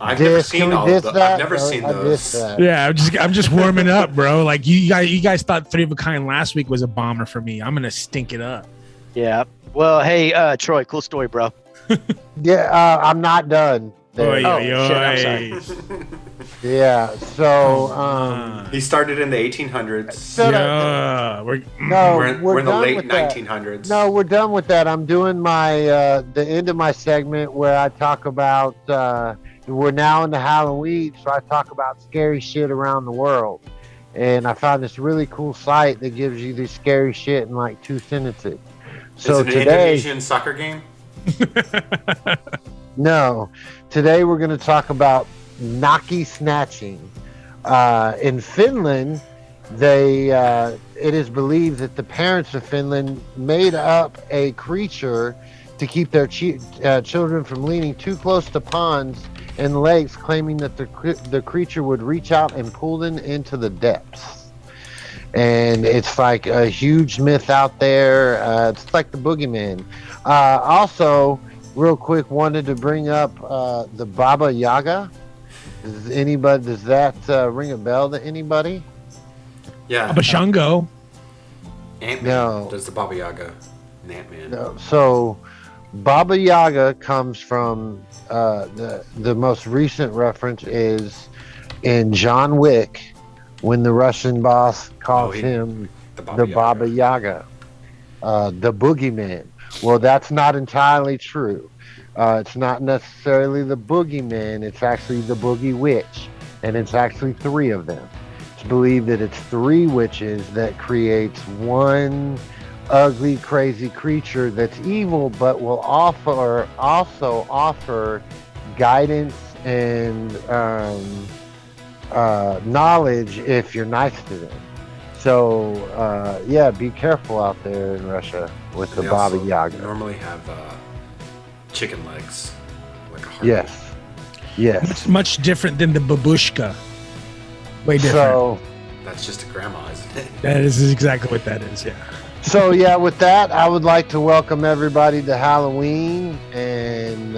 I've never seen all of I've never seen those. Yeah, I'm just warming up, bro. Like you guys thought Three of a Kind last week was a bomber for me. I'm gonna stink it up. Yeah. Well, hey, Troy, cool story, bro. Yeah, I'm not done. Shit, I'm sorry. Yeah. So he started in the 1800s. We're in the late 1900s. No, we're done with that. I'm doing my the end of my segment where I talk about. We're now into Halloween, so I talk about scary shit around the world. And I found this really cool site that gives you this scary shit in like 2 sentences. So is it an Indonesian soccer game? No. Today we're going to talk about Naki snatching. In Finland, it is believed that the parents of Finland made up a creature to keep their children from leaning too close to ponds and lakes, claiming that the creature would reach out and pull them into the depths. And it's like a huge myth out there. It's like the boogeyman. Also, real quick, wanted to bring up the Baba Yaga. Does that ring a bell to anybody? Yeah. Baba Shango. Ant-Man No. does the Baba Yaga. Ant-Man. No. So Baba Yaga comes from the most recent reference is in John Wick when the Russian boss calls him the Baba Yaga, the boogeyman. Well, that's not entirely true. It's not necessarily the boogeyman. It's actually the boogie witch, and it's actually 3 of them. It's believed that it's 3 witches that creates one ugly, crazy creature that's evil, but will also offer guidance and knowledge if you're nice to them. So, be careful out there in Russia with the Baba Yaga. Normally have chicken legs, like a heart. Yes. Much different than the babushka. Way different. So that's just a grandma, isn't it? That is exactly what that is. Yeah. So with that, I would like to welcome everybody to Halloween, and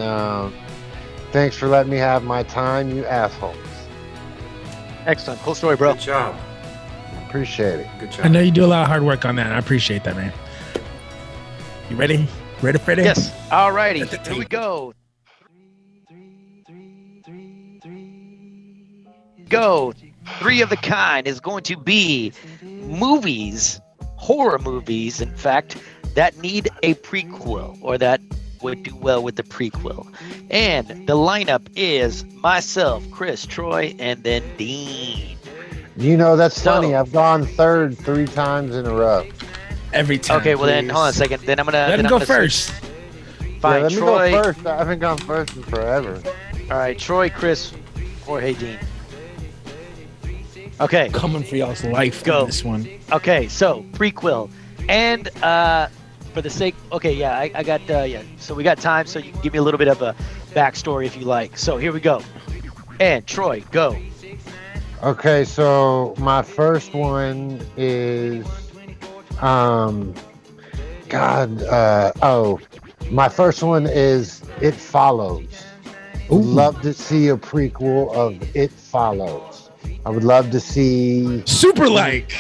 thanks for letting me have my time, you assholes. Excellent. Cool story, bro. Good job. Appreciate it. Good job. I know you do a lot of hard work on that. I appreciate that, man. You ready? Ready, Freddie? Yes. All righty. Here we go. Three of the Kind is going to be movies, horror movies, in fact, that need a prequel or that would do well with the prequel. And the lineup is myself, Chris, Troy, and then Dean. That's funny. I've gone third 3 times in a row. Every time. Okay, well then, hold on a second. Then I'm gonna let him go first. Fine, let Troy. me go first. I haven't gone first in forever. All right, Troy, Chris, Jorge, Dean. Okay. Coming for y'all's life. Go. This one. Okay, so prequel, and for the sake, I got So we got time, so you can give me a little bit of a backstory if you like. So here we go. And Troy, go. Okay, so my first one is, my first one is It Follows. Would love to see a prequel of It Follows. I would love to see Super like.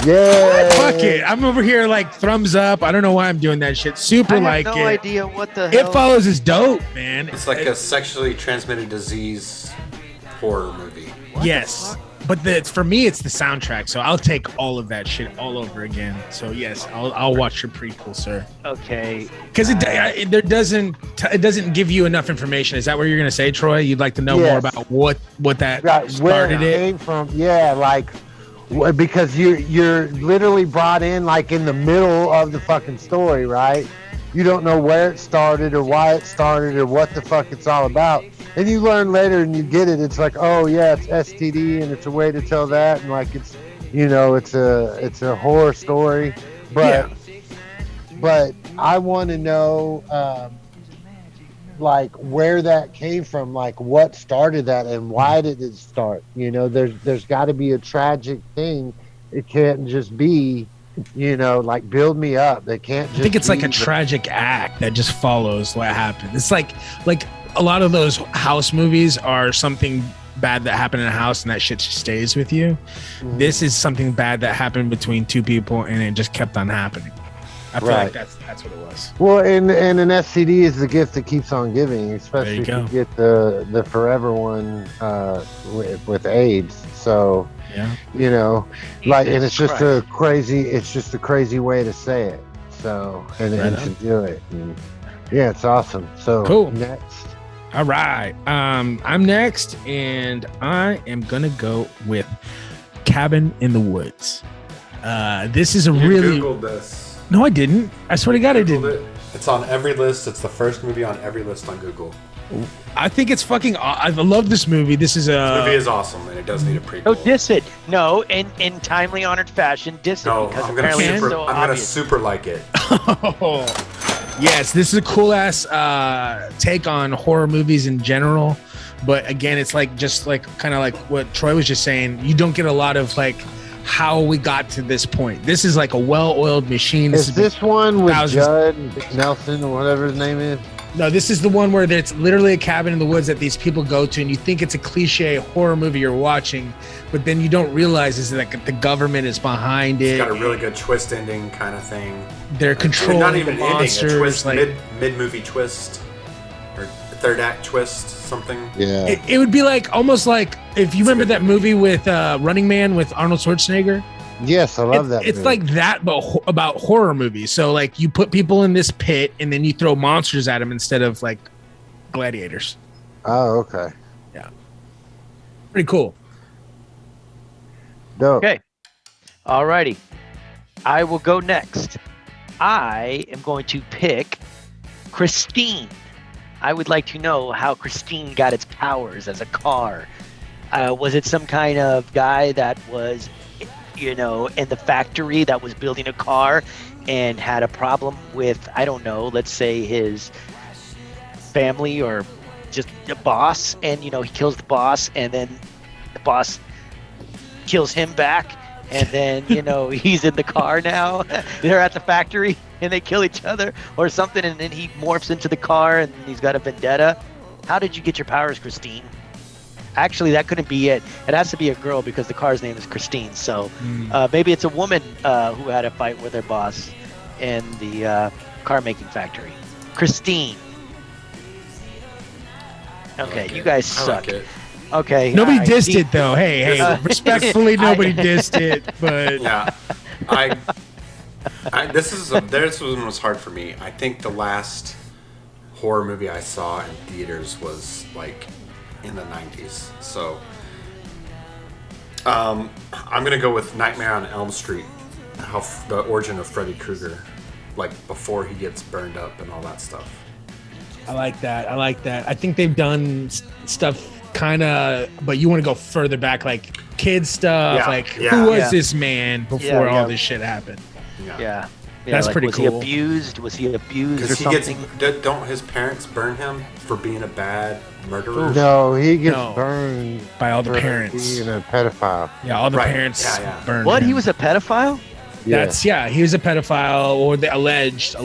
Yeah. Fuck it. I'm over here like thumbs up. I don't know why I'm doing that shit. Super like it. I have no idea what the hell. It Follows is dope, man. It's like a sexually transmitted disease horror movie. Yes. for me, it's the soundtrack. So I'll take all of that shit all over again. So yes, I'll watch your prequel, sir. Okay. Because it doesn't give you enough information. Is that what you're gonna say, Troy? You'd like to know more about what that started where it came from? Yeah, like because you're literally brought in like in the middle of the fucking story, right? You don't know where it started or why it started or what the fuck it's all about. And you learn later and you get it. It's like, oh yeah, it's STD and it's a way to tell that, and like it's, you know, it's a horror story. But I want to know like where that came from, like what started that and why did it start? You know, there's got to be a tragic thing. It can't just be, you know, like build me up. They can't just. I think it's like a tragic act that just follows what happened. It's like a lot of those house movies are something bad that happened in a house and that shit just stays with you. Mm-hmm. This is something bad that happened between two people and it just kept on happening. I feel like that's what it was. Well, and an STD is the gift that keeps on giving, especially if you get the forever one with AIDS. So, you know, like, and it's just a crazy way to say it. So, and to do it. And, yeah, it's awesome. So, cool. Next. All right. I'm next, and I am gonna go with Cabin in the Woods. This is a really. Googled this. No, I didn't. I swear to God, I didn't. It's on every list. It's the first movie on every list on Google. I think it's fucking. I love this movie. This movie is awesome, and it does need a prequel. Oh, diss it. No, in timely honored fashion, diss it. No, because I'm gonna super like it. Oh, yes, this is a cool ass take on horror movies in general. But again, it's like just like kind of like what Troy was just saying. You don't get a lot of like how we got to this point. This is like a well-oiled machine. Is this one with Judd Nelson or whatever his name is? No, this is the one where it's literally a cabin in the woods that these people go to, and you think it's a cliche horror movie you're watching, but then you don't realize is that the government is behind it. It's got a really good twist ending kind of thing. They're controlling not even the ending, monsters. A twist, like, mid-movie twist, or third act twist, something. Yeah. It would be like almost like if you remember that movie with Running Man with Arnold Schwarzenegger. Yes, I love that. It's movie. like that, but about horror movies. So like you put people in this pit and then you throw monsters at them instead of like gladiators. Oh, okay. Yeah. Pretty cool. Dope. Okay. Alrighty. I will go next. I am going to pick Christine. I would like to know how Christine got its powers as a car. Was it some kind of guy that was, you know, in the factory that was building a car and had a problem with, I don't know, let's say his family or just the boss, and, you know, he kills the boss and then the boss kills him back, and then, you know, he's in the car now. They're at the factory and they kill each other or something, and then he morphs into the car and he's got a vendetta. How did you get your powers, Christine? Actually, that couldn't be it. It has to be a girl because the car's name is Christine. So maybe it's a woman who had a fight with her boss in the car making factory. Christine. Okay, you guys suck. Okay. Nobody dissed it though. Hey, respectfully, nobody dissed it. But yeah, this one was hard for me. I think the last horror movie I saw in theaters was like in the 90s. So I'm gonna go with Nightmare on Elm Street. How the origin of Freddy Krueger, like before he gets burned up and all that stuff. I like that. I think they've done stuff kind of, but you want to go further back, like kid stuff. Who was this man before all this shit happened? Yeah. That's like, pretty Was cool. he abused or something? Don't his parents burn him for being a bad murderer? No, he gets burned by all the parents. Being a pedophile. Yeah, all the parents burned What? him. He was a pedophile? He was a pedophile, or the alleged,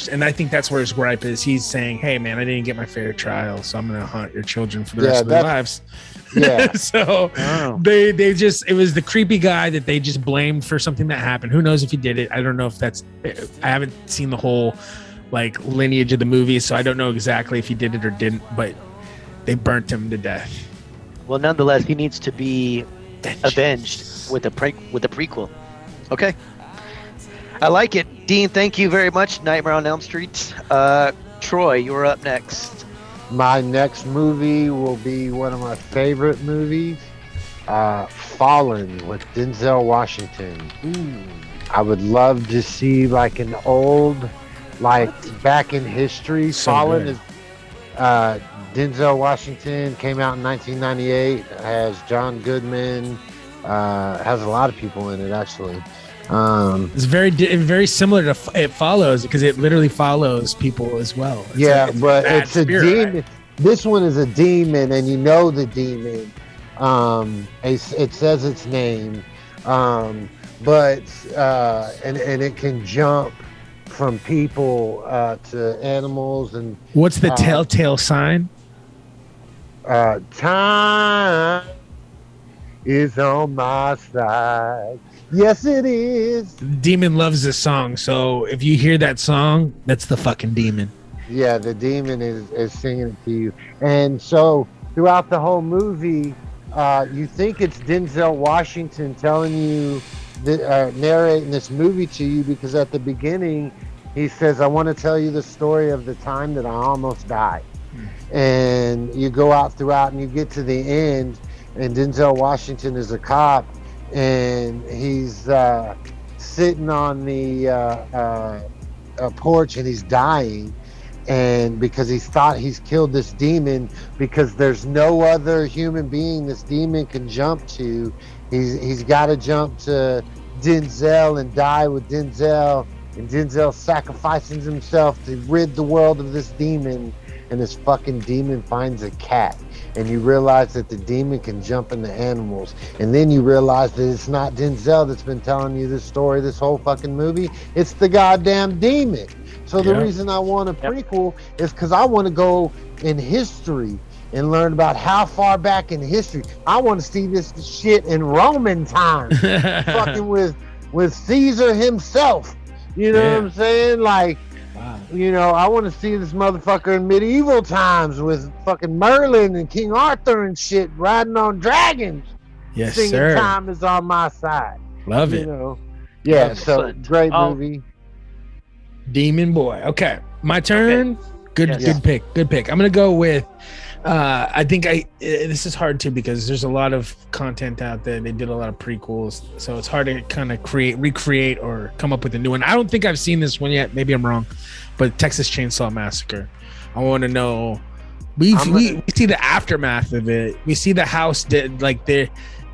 and I think that's where his gripe is. He's saying, "Hey, man, I didn't get my fair trial, so I'm gonna haunt your children for the rest of their lives." Yeah. So they just, it was the creepy guy that they just blamed for something that happened. Who knows if he did it? I don't know if that's. I haven't seen the whole like lineage of the movie, so I don't know exactly if he did it or didn't. But they burnt him to death. Well, nonetheless, he needs to be avenged with a prequel. Okay. I like it. Dean, thank you very much. Nightmare on Elm Street. Troy, you're up next. My next movie will be one of my favorite movies, Fallen with Denzel Washington. I would love to see like an old, like back in history. So Fallen good. is Denzel Washington, came out in 1998. Has John Goodman. Has a lot of people in it actually. It's very similar to It Follows because it literally follows people as well. But it's a spirit, demon. right? This one is a demon, and you know the demon. It says its name, but it can jump from people to animals and. What's the telltale sign? Time is on my side. Yes, it is. The demon loves this song, so if you hear that song, that's the fucking demon. Yeah, the demon is singing it to you. And so throughout the whole movie, you think it's Denzel Washington telling you, narrating this movie to you, because at the beginning, he says, I want to tell you the story of the time that I almost died. And you go out throughout and you get to the end, and Denzel Washington is a cop, and he's sitting on the porch and he's dying. And because he's thought he's killed this demon, because there's no other human being this demon can jump to. He's got to jump to Denzel and die with Denzel, and Denzel sacrifices himself to rid the world of this demon. And this fucking demon finds a cat, and you realize that the demon can jump into animals, and then you realize that it's not Denzel that's been telling you this story this whole fucking movie. It's the goddamn demon. So the reason I want a prequel is because I want to go in history and learn about how far back in history. I want to see this shit in Roman times, fucking with Caesar himself. You know what I'm saying? Like, you know, I want to see this motherfucker in medieval times with fucking Merlin and King Arthur and shit riding on dragons. Yes, singing sir. Time is on my side. Love You it. know? Yeah, Excellent. so great movie. Demon Boy. Okay, my turn. Good, Yes. good pick. Good pick. I'm gonna go with. I think this is hard too because there's a lot of content out there. They did a lot of prequels, so it's hard to kind of recreate, or come up with a new one. I don't think I've seen this one yet. Maybe I'm wrong, but Texas Chainsaw Massacre. I want to know. We see the aftermath of it. We see the house did like they're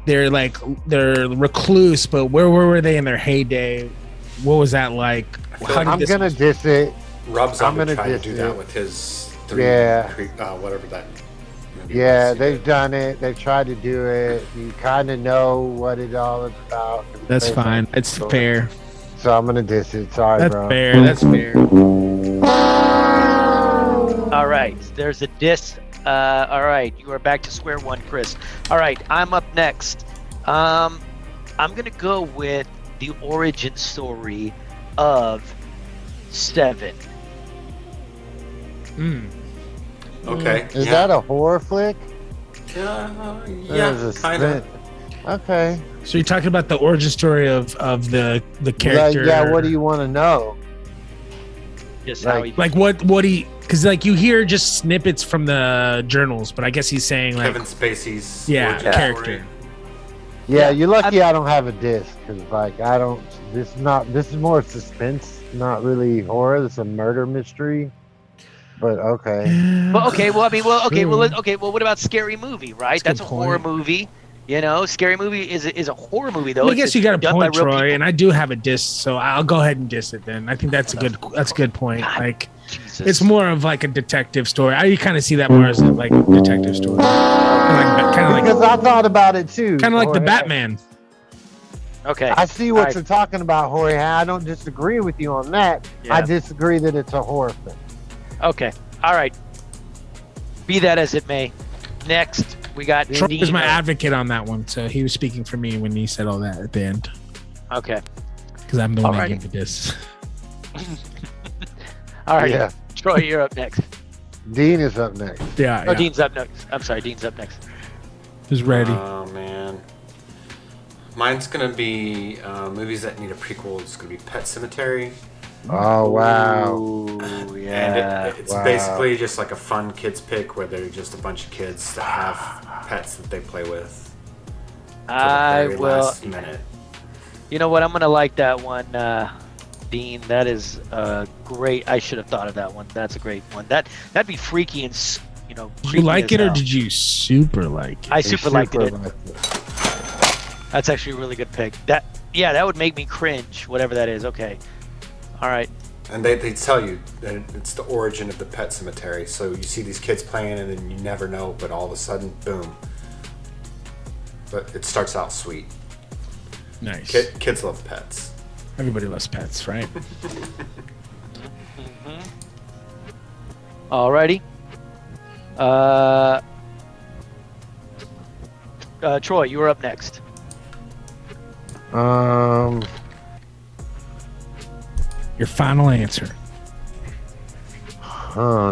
recluse, but where were they in their heyday? What was that like? I'm gonna diss it. Rob I'm Zombie gonna tried to diss do it. that with his whatever that. Yeah, they've done it. They've tried to do it. You kind of know what it all is about. That's fine. It's fair. So I'm gonna diss it. Sorry, That's bro. fair. That's fair. All right, there's a diss. All right, you are back to square one, Chris. All right, I'm up next. I'm gonna go with the origin story of Seven. Okay. Is that a horror flick? Yeah, kind of. Okay. So you're talking about the origin story of the character. Yeah. What do you want to know? Just how he, Like what he? Because like you hear just snippets from the journals, but I guess he's saying like Kevin Spacey's origin character. story. Yeah, you're lucky I don't have a disc, because like I don't. This is more suspense, not really horror. This is a murder mystery. But okay. well, what about Scary Movie? Right, that's a horror movie. You know, Scary Movie is a horror movie though. Well, I guess you got a done by point, real Troy, people. and I do have a disc, so I'll go ahead and diss it then. I think that's a good point. Like, Jesus. it's more of like a detective story. I kind of see that more as like a detective story, kind of like Because I thought about it too. kind of like the Jorge. Batman. Okay. I see what All right. you're talking about, Jorge. I don't disagree with you on that. Yeah. I disagree that it's a horror film. Okay. All right. Be that as it may. Next, we got Troy was my Dean. advocate on that one, so he was speaking for me when he said all that at the end. Okay. Because I'm the one that Alrighty. gave the disc. All right. Yeah. Troy, you're up next. Dean is up next. Yeah, Oh, Dean's up next. I'm sorry, Dean's up next. Who's ready? Oh man. Mine's gonna be movies that need a prequel. It's gonna be Pet Sematary. Oh wow! Ooh, yeah. And it's basically just like a fun kids pick where they're just a bunch of kids that have pets that they play with. I will. Last minute. You know what? I'm gonna like that one, Dean. That is great. I should have thought of that one. That's a great one. That'd be freaky and Did you like it or did you super like it? I super liked it. That's actually a really good pick. That would make me cringe. Whatever that is. Okay. All right. And they tell you that it's the origin of the Pet Sematary. So you see these kids playing and then you never know, but all of a sudden, boom. But it starts out sweet. Nice. Kids love pets. Everybody loves pets, right? Alrighty. Troy, you were up next. Your final answer.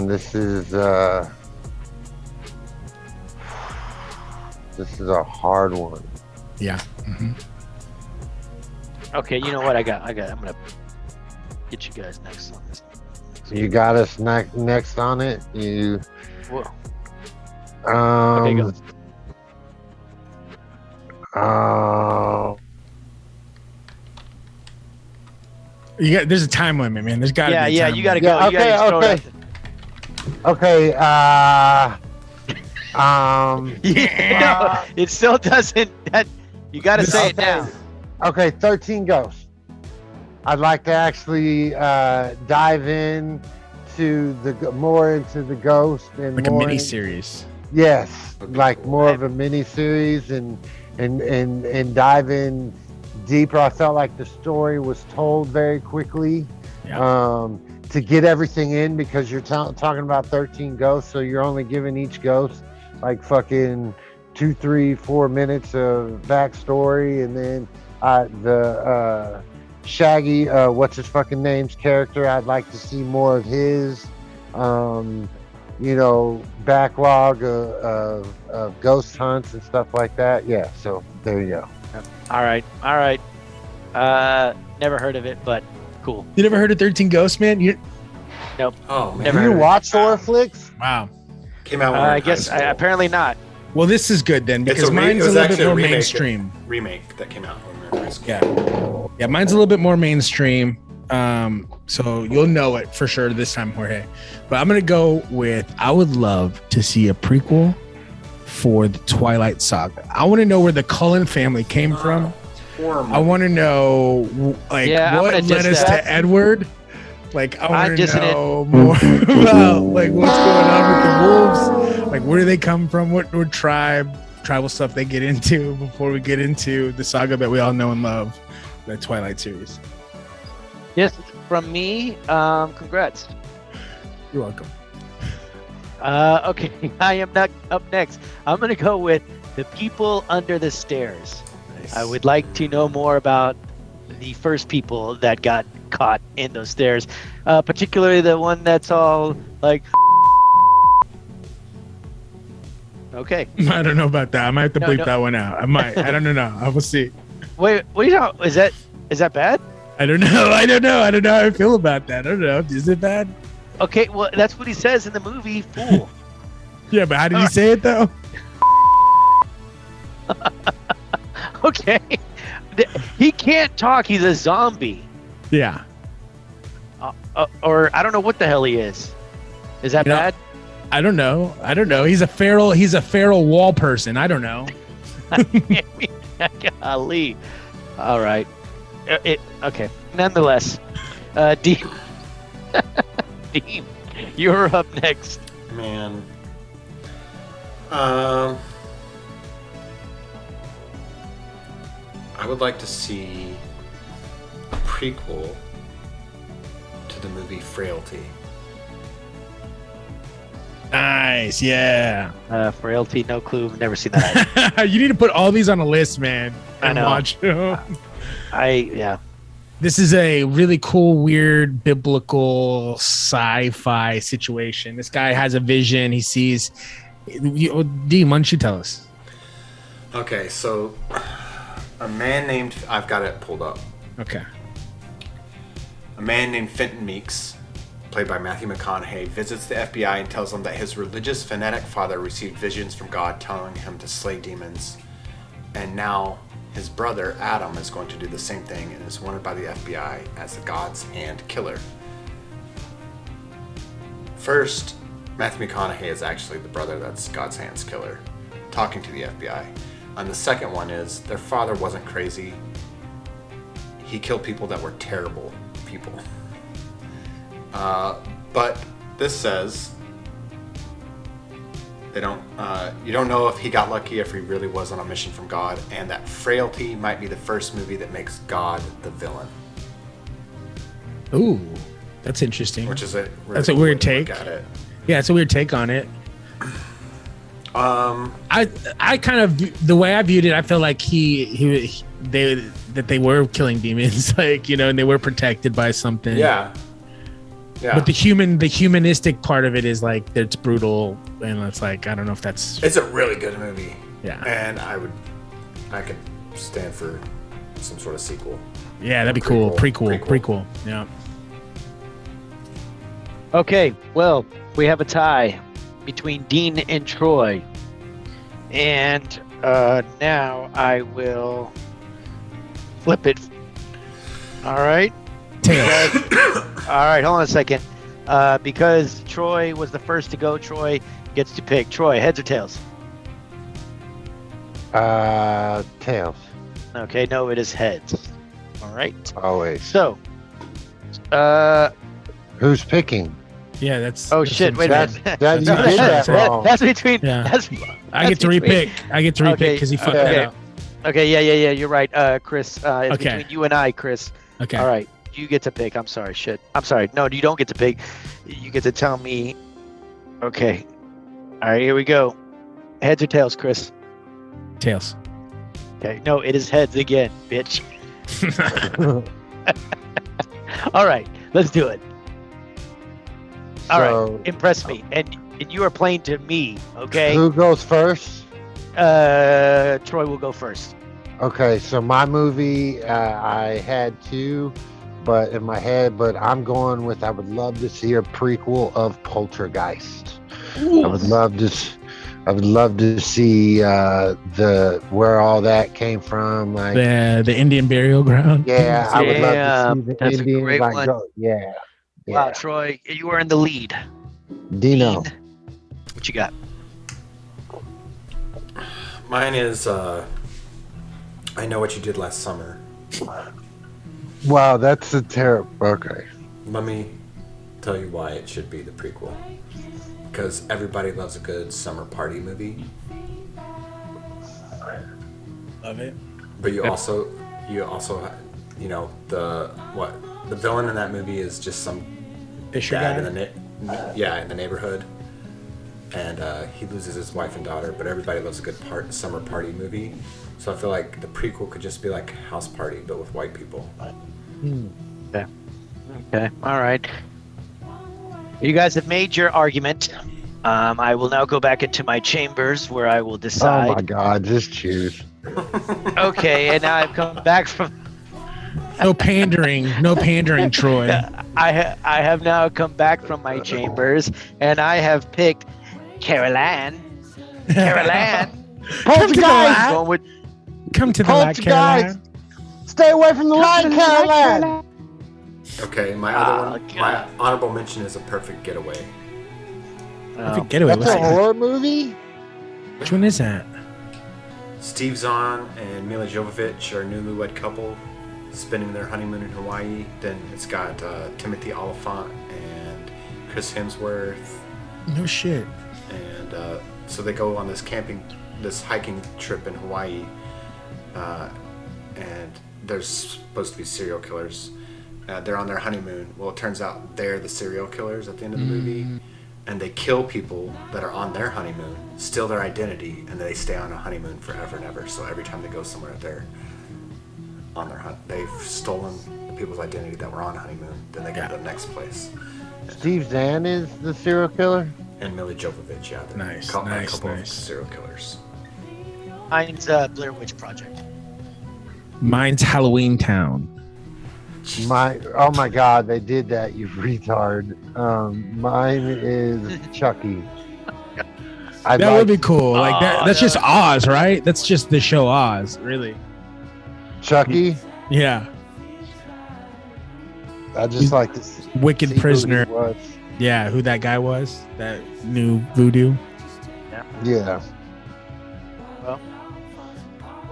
This is a hard one. Yeah. Mm-hmm. Okay, you know what? I'm gonna get you guys next on this. You got us next on it. You. Whoa. Okay, go. There's a time limit, man. There's got to be. Yeah, you got to go. Okay. It still doesn't. You got to say it now. Okay, 13 Ghosts. I'd like to actually dive in to more into the ghost and like more a mini series. Yes, like more of a mini series and dive in deeper. I felt like the story was told very quickly. Yeah. To get everything in, because you're talking about 13 ghosts, so you're only giving each ghost like fucking 2, 3, 4 minutes of backstory, and then the Shaggy, what's his fucking name's character, I'd like to see more of his backlog of ghost hunts and stuff like that. Yeah, so there you go. All right. Never heard of it, but cool. You never heard of 13 Ghosts, man? Nope. Oh man. Never You watch horror flicks? Wow. Came out. I guess apparently not. Well, this is good then, because mine's a little bit more mainstream. Remake that came out when we were in high school. Yeah, mine's a little bit more mainstream. So you'll know it for sure this time, Jorge. But I'm gonna go with, I would love to see a prequel for the Twilight Saga. I want to know where the Cullen family came from. I want to know what led us to Edward. Like, I want to know more about like what's going on with the wolves. Like, where do they come from? What tribal stuff they get into before we get into the saga that we all know and love, the Twilight series. Yes, from me. Congrats. You're welcome. Okay, I am not up next. I'm gonna go with The People Under the Stairs. Nice. I would like to know more about the first people that got caught in those stairs, particularly the one that's all like. Okay. I don't know about that. I might have to bleep that one out. I might. I don't know. I will see. Wait, what are you talking? Is that bad? I don't know. I don't know how I feel about that. I don't know. Is it bad? Okay, well, that's what he says in the movie, Fool. Yeah, but how did he say it, though? Okay. He can't talk. He's a zombie. Yeah. Or I don't know what the hell he is. Is that bad? I don't know. He's a feral wall person. I don't know. Golly. All right. Okay. Nonetheless, Dean, you're up next. Man. I would like to see a prequel to the movie Frailty. Nice, yeah. Frailty, no clue. Never seen that. You need to put all these on a list, man, and watch them. Yeah. This is a really cool, weird, biblical sci-fi situation. This guy has a vision. He sees. Dean, why don't you tell us? Okay, so A man named... I've got it pulled up. Okay. A man named Fenton Meeks, played by Matthew McConaughey, visits the FBI and tells them that his religious fanatic father received visions from God telling him to slay demons. And now his brother, Adam, is going to do the same thing and is wanted by the FBI as the God's Hand Killer. First, Matthew McConaughey is actually the brother that's God's Hand's Killer, talking to the FBI. And the second one is, their father wasn't crazy. He killed people that were terrible people. But this says they don't. You don't know if he got lucky, if he really was on a mission from God, and that Frailty might be the first movie that makes God the villain. Ooh, that's interesting. Which is a really that's a weird take. Look at it. Yeah, it's a weird take on it. I kind of, the way I viewed it, I feel like they were killing demons, like, you know, and they were protected by something. Yeah. Yeah. But the humanistic part of it is like it's brutal, and it's like, I don't know if that's. It's a really good movie. Yeah. And I could stand for some sort of sequel. Yeah, that'd be cool. Prequel. Yeah. Okay, well, we have a tie between Dean and Troy. And now I will flip it. All right. All right, hold on a second. Because Troy was the first to go, Troy gets to pick. Troy, heads or tails? Tails. Okay, no, it is heads. All right. Always. So, who's picking? Yeah, that's. Oh shit! Wait a minute. You did that wrong. That's between. Yeah. I get to repick. I get to repick because he fucked that up. Okay, yeah. You're right, Chris. It's between you and I, Chris. Okay. All right, you get to pick. I'm sorry, shit. I'm sorry. No, you don't get to pick. You get to tell me. Okay. All right, here we go. Heads or tails, Chris? Tails. Okay. No, it is heads again, bitch. All right, let's do it. All right, impress me. And you are playing to me, okay? Who goes first? Troy will go first. Okay, so my movie, I had two, but in my head, but I'm going with, I would love to see a prequel of Poltergeist. Ooh. I would love to see where all that came from, like the Indian burial ground. Yeah, I would love to see the that's Indian. A great one. Yeah. Wow, Troy, you are in the lead. Dino, what you got? Mine is I Know What You Did Last Summer. Wow, that's a terrible. Okay. Let me tell you why it should be the prequel. Because everybody loves a good summer party movie. Love it. But you also, you know, the villain in that movie is just some Fisher dad guy? in the neighborhood, and he loses his wife and daughter. But everybody loves a good summer party movie. So I feel like the prequel could just be like House Party, but with white people. Okay. All right. You guys have made your argument. I will now go back into my chambers where I will decide. Oh my God, just choose. Okay, and now I've come back from. No pandering, Troy. I have now come back from my chambers, and I have picked Carol-Ann. Poltergeist. Come to the light, Carol-Ann. Stay away from the light, Carol-Ann. Okay, my other one, my honorable mention is A Perfect Getaway. Perfect Getaway. That's a horror movie? Which one is that? Steve Zahn and Mila Jovovich are a newlywed couple spending their honeymoon in Hawaii. Then it's got Timothy Olyphant and Chris Hemsworth. No shit. And so they go on this hiking trip in Hawaii, and there's supposed to be serial killers. They're on their honeymoon. Well, it turns out they're the serial killers at the end of the movie, and they kill people that are on their honeymoon, steal their identity, and they stay on a honeymoon forever and ever. So every time they go somewhere, they're on their they've stolen the people's identity that were on honeymoon. Then they go to the next place. Steve Zahn is the serial killer? And Mila Jovovich, yeah. Nice. A couple of serial killers. Mine's Blair Witch Project. Mine's Halloween Town. Oh my God, they did that, you retard. Mine is Chucky. That would be cool. Like that's just Oz, right? That's just the show Oz, really. Chucky? Yeah. I just like this. Wicked Prisoner. Yeah, who that guy was? That new voodoo. Yeah. Well,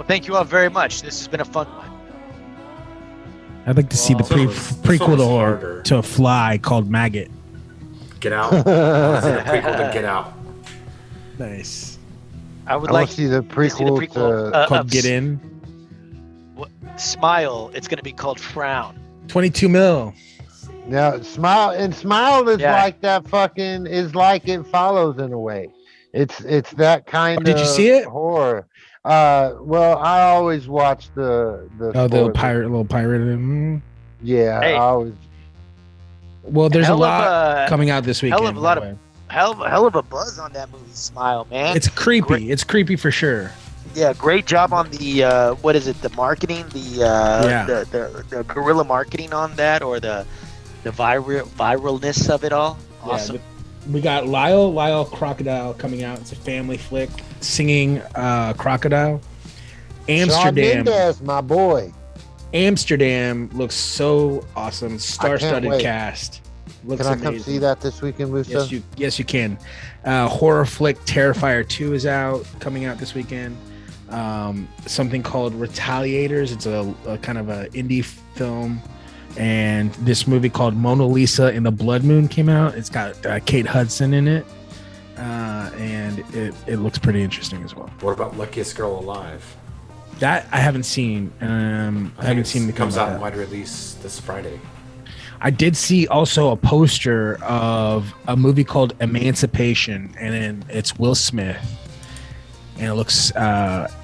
thank you all very much. This has been a fun one. I'd like to see the prequel to a Fly called Maggot. Get Out. The prequel to Get Out. Nice. I would like to see the prequel to called Get In. Smile. It's going to be called Frown. 22 mil. Now, Smile is like that fucking is like It Follows in a way. It's that kind of. Did you see it? Horror. Well, I always watch the little pirate. Yeah, I always. Well, there's a lot coming out this weekend. Hell of a buzz on that movie, Smile, man. It's creepy. It's creepy for sure. Yeah, great job on the what is it? The marketing, the guerrilla marketing on that, or the viralness of it all. Awesome. Yeah, we got Lyle Crocodile coming out. It's a family flick. Singing Crocodile. Amsterdam. Shawn Mendes, my boy. Amsterdam looks so awesome. Star-studded cast. Looks can I amazing. come see that this weekend, Musa? Yes, you can. Horror flick Terrifier 2 is coming out this weekend. Something called Retaliators. It's a kind of a indie film. And this movie called Mona Lisa and the Blood Moon came out. It's got Kate Hudson in it. And it looks pretty interesting as well. What about Luckiest Girl Alive? That I haven't seen. I haven't seen it. Comes out in wide release this Friday. I did see also a poster of a movie called Emancipation, and it's Will Smith. And it looks,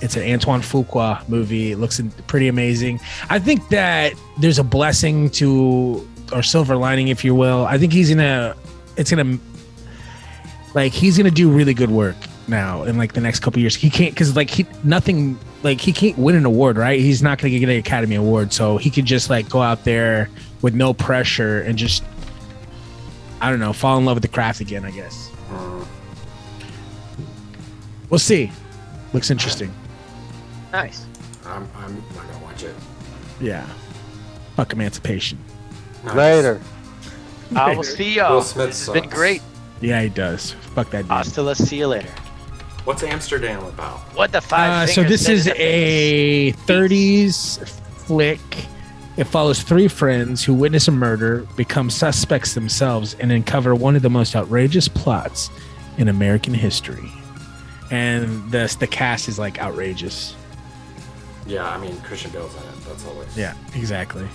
it's an Antoine Fuqua movie. It looks pretty amazing. I think that there's a blessing to, or silver lining, if you will. I think he's gonna do really good work now in like the next couple of years. He can't, because he can't win an award, right? He's not gonna get an Academy Award, so he could just like go out there with no pressure and just, I don't know, fall in love with the craft again, I guess. We'll see. Looks interesting. Nice. I'm not gonna watch it. Yeah. Fuck Emancipation. Nice. Later. I will see y'all. Will Smith This has been great. Yeah, he does. Fuck that dude. Hasta, let's see you later. What's Amsterdam about? What the five? So this is a 30s flick. It follows three friends who witness a murder, become suspects themselves, and uncover one of the most outrageous plots in American history. And the cast is like outrageous. Yeah, I mean Christian Bale's in it. That's always. Yeah, exactly.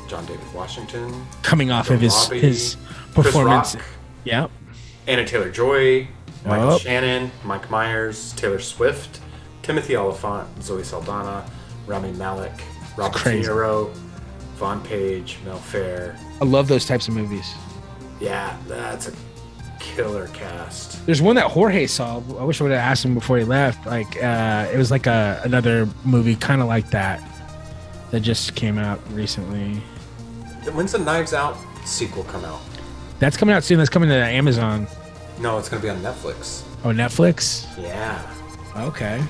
John David Washington. Coming off of his performance. Yeah. Anna Taylor-Joy, Michael Shannon, Mike Myers, Taylor Swift, Timothy Olyphant, Zoe Saldana, Rami Malek, Robert De Niro, Vaughn Page, Mel Fair. I love those types of movies. Yeah, that's a killer cast. There's one that Jorge saw. I wish I would have asked him before he left. Like, it was like another movie kind of like that just came out recently. When's the Knives Out sequel come out? That's coming out soon. That's coming to Amazon. No, it's going to be on Netflix. Oh, Netflix? Yeah. Okay.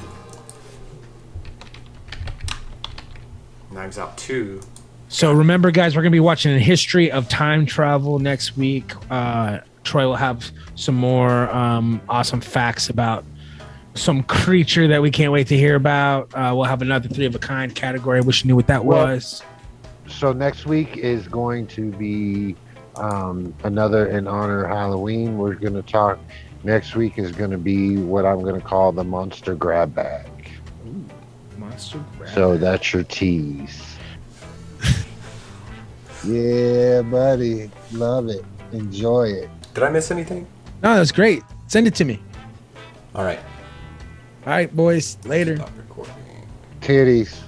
Knives Out 2. So remember, guys, we're going to be watching a history of time travel next week. Troy will have some more awesome facts about some creature that we can't wait to hear about. We'll have another 3 of a kind category. I wish you knew what that was. So next week is going to be another in honor of Halloween. We're going to talk. Next week is going to be what I'm going to call the monster grab bag. Ooh, monster grab So bag. that's your tease. Yeah, buddy. Love it. Enjoy it. Did I miss anything? No, that's great. Send it to me. All right. All right, boys. Later. Stop recording. Titties.